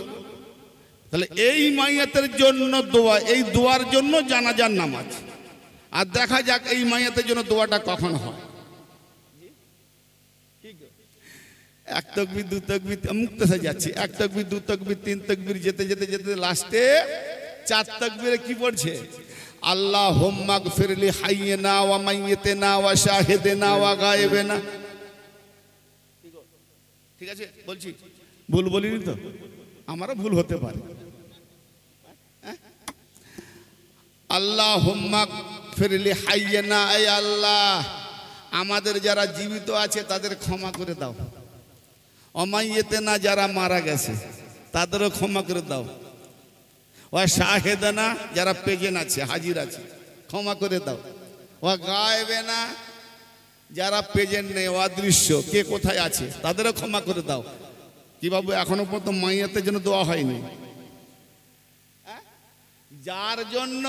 তাহলে এই মাইয়াতের জন্য দোয়া, এই দোয়ার জন্য জানাজার নামাজ। আর দেখা যাক এই মাইয়াতের জন্য দোয়াটা কখন হয়। 1 তাকবীর 2 তাকবীর মুক্তাসা যাচ্ছে, 1 তাকবীর 2 তাকবীর 3 তাকবীর যেতে যেতে যেতে লাস্টে 4 তাকবীরে কি পড়ছে? আল্লাহুম্মা গফিরলি হাইয়িনা ওয়া মাইয়িতিনা ওয়া শাহিদিনা ওয়া গায়েবিনা। ঠিক আছে বলছি, ভুল বলিনি তো? আমারও ভুল হতে পারে। আল্লাহুম্মা গফিরলি হাইয়িনা, এই আল্লাহ আমাদের যারা জীবিত আছে তাদের ক্ষমা করে দাও। অমাইয়েতে না যারা মারা গেছে তাদেরও ক্ষমা করে দাও। ও শাহেদে না যারা পেজেন আছে হাজির আছে ক্ষমা করে দাও। ও গায়েবে না যারা পেজেন নেই অদৃশ্য কে কোথায় আছে তাদেরও ক্ষমা করে দাও। কি বাবু এখনো পর্যন্ত মাইয়াতের জন্য দোয়া হয়নি? যার জন্য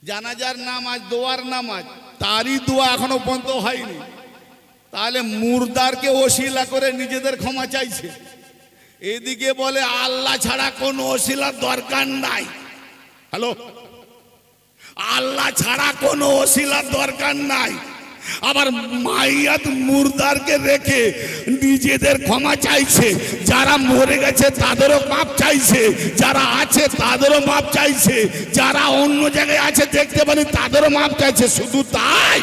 জানাজার নামাজ দোয়ার নামাজ তারই দোয়া এখনো পর্যন্ত হয়নি, তাহলে মুর্দারকে ওসিলা করে নিজেদের ক্ষমা চাইছে। এদিকে বলে আল্লাহ ছাড়া কোনো ওসিলার দরকার নাই। হ্যালো, আল্লাহ ছাড়া কোনো ওসিলার দরকার নাই। আবার মাইয়াত মুর্দারকে রেখে নিজেদের ক্ষমা চাইছে। যারা মরে গেছে তাদেরও মাপ চাইছে, যারা আছে তাদেরও মাপ চাইছে, যারা অন্য জায়গায় আছে দেখতে পানি তাদেরও মাপ চাইছে। শুধু তাই,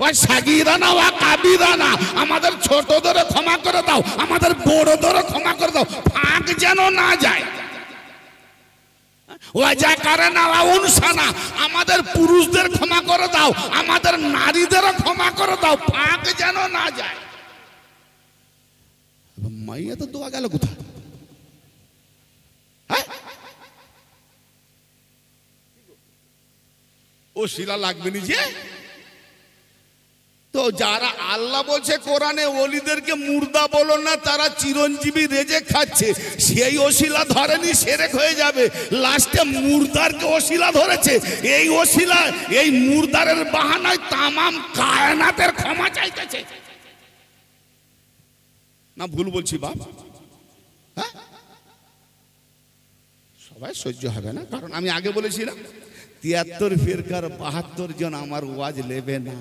ওই সাগিরানা ওয়া কাবিরানা আমাদের ছোটদেরও ক্ষমা করে দাও, আমাদের বড়দেরও ক্ষমা করে দাও, ফাঁক যেন না যায়। আমাদের পুরুষদের ক্ষমা করে দাও, আমাদের নারীদেরও ক্ষমা করে দাও, ফাঁক যেন না যায়। মাইয়া তো দোয়া গেল কোথায়? ও শিলা লাগবে নিজে তো। যারা আল্লাহ বলছে কোরআনে ওলিদেরকে মুর্দা বলো না, তারা চিরঞ্জীবী রেজে খাচ্ছে, সেই ওসিলা ধরেনি সেরেক হয়ে যাবে। লাস্টে মুর্দারকে ওসিলা ধরেছে। এই ওসিলা এই মুর্দারের বাহানায় তামাম কায়নাতের ক্ষমা চাইতেছে। না ভুল বলছি বাপ? হ্যাঁ, সবাই সহ্য হবে না, কারণ আমি আগে বলেছিলাম ৭৩ ফিরকার ৭২ জন আমার ওয়াজ নেবে না।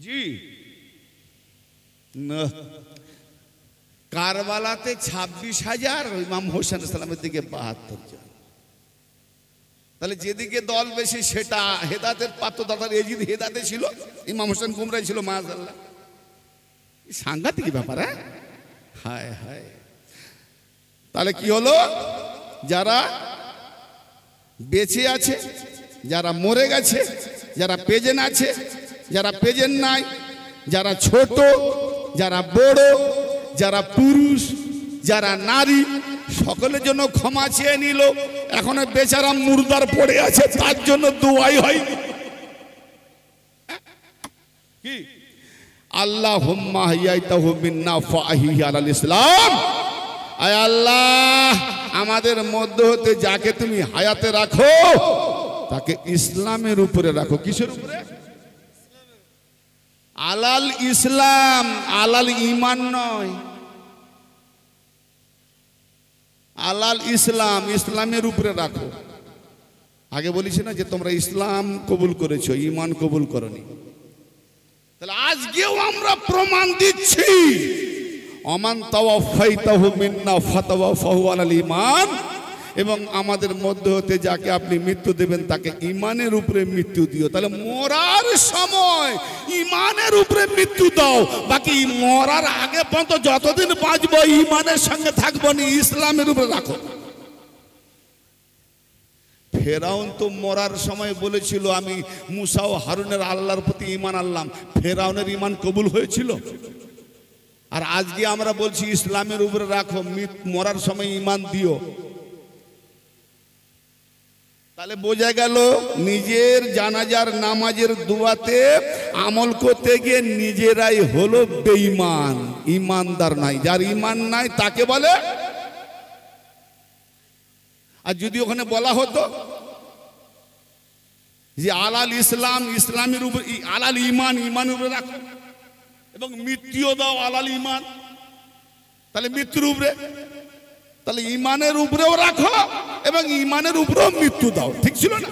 জি কারবালাতে ২৬,০০০, ইমাম হোসেন ইসলামের দিকে ৭২ জন। তাহলে যেদিকে দল বেশি সেটা হেদাতের পাত্র দাদার এজিদ হেদাতে ছিল, ইমাম হোসেন গুমরাই ছিল মাআযাল্লাহ। সাংঘাতিক ব্যাপার। হ্যাঁ, হায় হায়। তাহলে কি হলো? যারা বেঁচে আছে, যারা মরে গেছে, যারা পেজেন আছে, যারা পেজেন নাই, যারা ছোট, যারা বড়, যারা পুরুষ, যারা নারী, সকলের জন্য ক্ষমা চেয়ে নিল। এখন বেচারা মুর্দার পড়ে আছে, তার জন্য দোয়াই হয়নি। কি আল্লাহুম্মা হাইয়াইতাহু মিন্না ফাহি আলাল ইসলাম। আয় আল্লাহ, আমাদের মধ্য হতে যাকে তুমি হায়াতে রাখো তাকে ইসলামের উপরে রাখো। কিসের উপরে? আলাল ইসলাম, আলাল ঈমান নয়, আলাল ইসলাম, ইসলামের উপরে রাখো। আগে বলেছি না যে তোমরা ইসলাম কবুল করেছো, ঈমান কবুল করনি। তাহলে আজকেও আমরা প্রমাণ দিচ্ছি, আমান তাওয়াফাইতাহু মিন্না ফাতাওয়াফাহু আলাল ঈমান। এবং আমাদের মধ্য হতে যাকে আপনি মৃত্যু দেবেন তাকে ঈমানের উপরে মৃত্যু দিও। তাহলে মরার সময় ঈমানের উপরে মৃত্যু দাও, বাকি মরার আগে পর্যন্ত যতদিন বাঁচবো ঈমানের সঙ্গে থাকবো না, ইসলামের উপরে রাখো। ফেরাউন তো মরার সময় বলেছিল আমি মুসা ও হারুনের আল্লাহর প্রতি ঈমান আনলাম। ফেরাউনের ঈমান কবুল হয়েছিল? আর আজকে আমরা বলছি ইসলামের উপরে রাখো, মরার সময় ঈমান দিও। তাহলে বোঝা গেল নিজের জানাজার নামাজের দোয়াতে আমল করতে গিয়ে নিজেরাই হলো বেঈমান, ঈমানদার নাই। যার ঈমান নাই তাকে বলে। আর যদি ওখানে বলা হতো যে আলাল ইসলাম, ইসলামের উপর, আলাল ঈমান, ঈমানের উপরে রাখো, এবং মৃত্যুও দাও আলাল ঈমান, তাহলে মৃত্যুর উপরে, তাহলে ঈমানের উপরেও রাখো এবং ঈমানের উপরেও মৃত্যু দাও। ঠিক ছিল না?